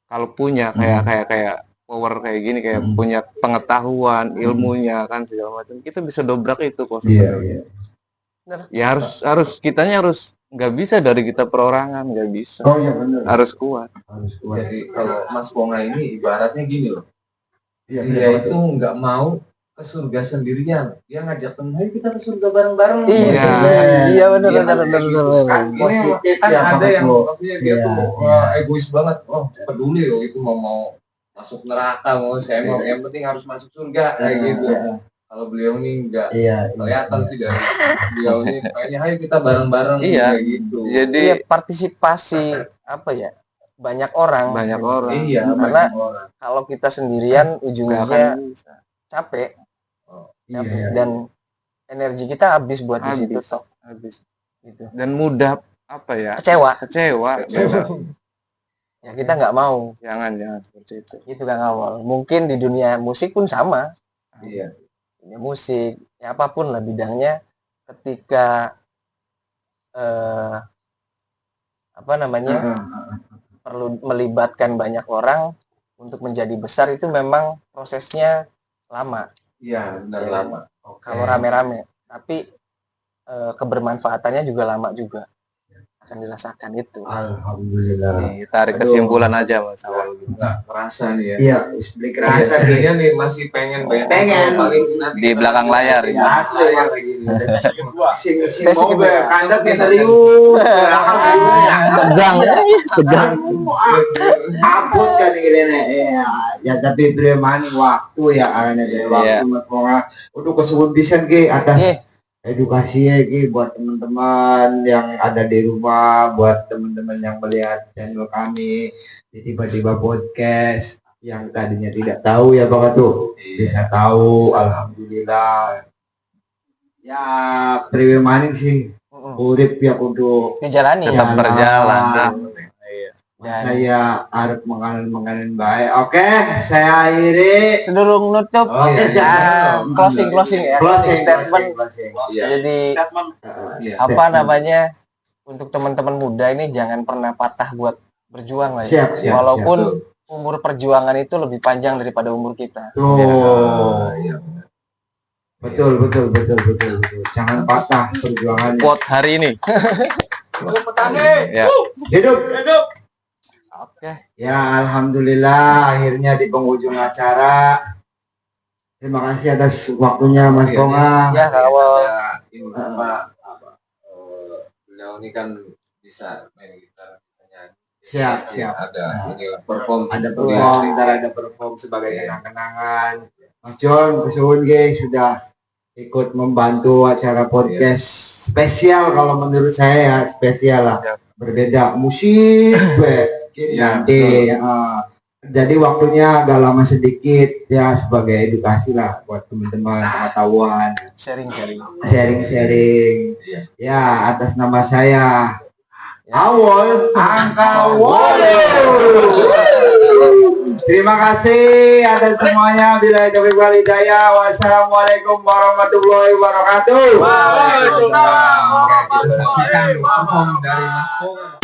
[SPEAKER 1] kalau punya kayak power kayak gini, kayak punya pengetahuan, ilmunya kan segala macam, kita bisa dobrak itu kok sebenarnya. Ya harus kitanya harus nggak bisa dari kita perorangan, nggak bisa,
[SPEAKER 2] Oh iya benar.
[SPEAKER 1] harus kuat.
[SPEAKER 2] Harus kuat.
[SPEAKER 3] Jadi kalau Mas Ponga ini ibaratnya gini loh.
[SPEAKER 2] Iya.
[SPEAKER 3] Dia itu nggak mau ke surga sendirian. Dia ngajak temen, "Ayo kita ke surga bareng-bareng."
[SPEAKER 4] Iya,
[SPEAKER 1] Iya.
[SPEAKER 4] benar.
[SPEAKER 3] Kan ini
[SPEAKER 2] Positif
[SPEAKER 3] kan
[SPEAKER 2] ya,
[SPEAKER 3] ada yang
[SPEAKER 2] Pak.
[SPEAKER 3] maksudnya dia
[SPEAKER 2] Iya,
[SPEAKER 3] tuh wah, egois banget. Oh, peduli loh itu mau masuk neraka mau saya mau yang penting harus masuk surga kayak gitu. Kalau beliau nih nggak
[SPEAKER 2] Iya.
[SPEAKER 3] kelihatan sih dari beliau ini kayaknya ayo kita bareng-bareng
[SPEAKER 1] Iya.
[SPEAKER 3] kayak gitu.
[SPEAKER 1] Jadi
[SPEAKER 4] Iya, partisipasi apa ya? Banyak orang.
[SPEAKER 1] banyak orang
[SPEAKER 3] Iya,
[SPEAKER 4] Karena
[SPEAKER 3] banyak orang.
[SPEAKER 4] kalau kita sendirian
[SPEAKER 1] nggak
[SPEAKER 4] ujung-ujungnya
[SPEAKER 1] akan bisa.
[SPEAKER 4] capek,
[SPEAKER 2] Iya.
[SPEAKER 4] dan energi kita habis buat di situ
[SPEAKER 1] Habis.
[SPEAKER 4] toh.
[SPEAKER 1] Habis.
[SPEAKER 4] Gitu.
[SPEAKER 1] Dan mudah apa ya,
[SPEAKER 4] Kecewa.
[SPEAKER 1] kecewa.
[SPEAKER 4] Ya kita nggak mau.
[SPEAKER 1] jangan seperti itu.
[SPEAKER 4] Itu kan awal. Mungkin di dunia musik pun sama.
[SPEAKER 3] Iya.
[SPEAKER 4] Dunia musik, ya apapun lah bidangnya, ketika apa namanya perlu melibatkan banyak orang untuk menjadi besar, itu memang prosesnya lama.
[SPEAKER 3] Iya, benar
[SPEAKER 4] Iya.
[SPEAKER 3] lama.
[SPEAKER 4] Kalau rame-rame, tapi kebermanfaatannya juga lama juga akan dirasakan itu.
[SPEAKER 2] Alhamdulillah.
[SPEAKER 1] Nih, tarik
[SPEAKER 2] Aduh.
[SPEAKER 1] kesimpulan aja Mas awal.
[SPEAKER 3] Nggak kerasa nih ya.
[SPEAKER 2] Iya, beli kerasa nih.
[SPEAKER 3] Rasanya nih masih pengen banyak
[SPEAKER 2] Pengen.
[SPEAKER 3] paling nanti
[SPEAKER 1] Di belakang layar
[SPEAKER 2] Ya,
[SPEAKER 1] ya.
[SPEAKER 2] asli ya.
[SPEAKER 3] lagi nih.
[SPEAKER 2] Sing
[SPEAKER 4] Sesi
[SPEAKER 2] mau
[SPEAKER 4] kedua.
[SPEAKER 2] kandangnya serius.
[SPEAKER 4] Tegang.
[SPEAKER 2] Abot kan gini nih. Ya tapi beremani waktu ya karena dari waktu Mas Ponga. Udah kesuwun pisan ke atas edukasi ya Ki, buat teman-teman yang ada di rumah, buat teman-teman yang melihat channel kami di tiba-tiba podcast yang tadinya tidak tahu ya Bang tuh bisa tahu, alhamdulillah. Ya priwe maning sih urip ya kudu
[SPEAKER 4] Dijalani.
[SPEAKER 1] Tetap
[SPEAKER 2] jalan.
[SPEAKER 1] berjalan.
[SPEAKER 2] Saya harus menganen baik. Oke, saya akhiri.
[SPEAKER 4] Sedurung nutup,
[SPEAKER 2] Oke, siap.
[SPEAKER 4] closing ya,
[SPEAKER 2] Closing
[SPEAKER 4] statement.
[SPEAKER 2] closing.
[SPEAKER 3] Iya.
[SPEAKER 4] Jadi
[SPEAKER 3] Iya.
[SPEAKER 4] apa namanya, untuk teman-teman muda ini jangan pernah patah buat berjuang lah ya.
[SPEAKER 2] Siap, siap,
[SPEAKER 4] Walaupun umur perjuangan itu lebih panjang daripada umur kita.
[SPEAKER 2] Tuh.
[SPEAKER 3] Iya.
[SPEAKER 2] Betul. Jangan patah perjuangannya.
[SPEAKER 1] Quote hari ini. Ya.
[SPEAKER 2] Hidup.
[SPEAKER 1] Oke.
[SPEAKER 2] Ya, alhamdulillah akhirnya di penghujung acara. Terima kasih atas waktunya Mas
[SPEAKER 3] Iya,
[SPEAKER 2] Ponga.
[SPEAKER 4] Ya, awal.
[SPEAKER 3] Ini apa beliau ini kan bisa main gitar, bisa nyanyi.
[SPEAKER 2] Siap.
[SPEAKER 3] Ada ini perform.
[SPEAKER 2] Ada perform, ntar ada perform sebagai kenang-kenangan. Mas John, kesuwun ge sudah ikut membantu acara podcast spesial kalau menurut saya ya, spesial lah. Berbeda musik, nanti Jadi waktunya agak lama sedikit ya sebagai edukasi lah buat teman-teman pengetahuan,
[SPEAKER 4] Sharing-sharing.
[SPEAKER 2] sharing-sharing. Ya atas nama saya Awol Angka Wolu. Terima kasih atas semuanya. Bila taufiq wal hidayah. Wassalamualaikum warahmatullahi wabarakatuh.
[SPEAKER 3] Waalaikumsalam warahmatullahi wabarakatuh. Dari Mas Pong.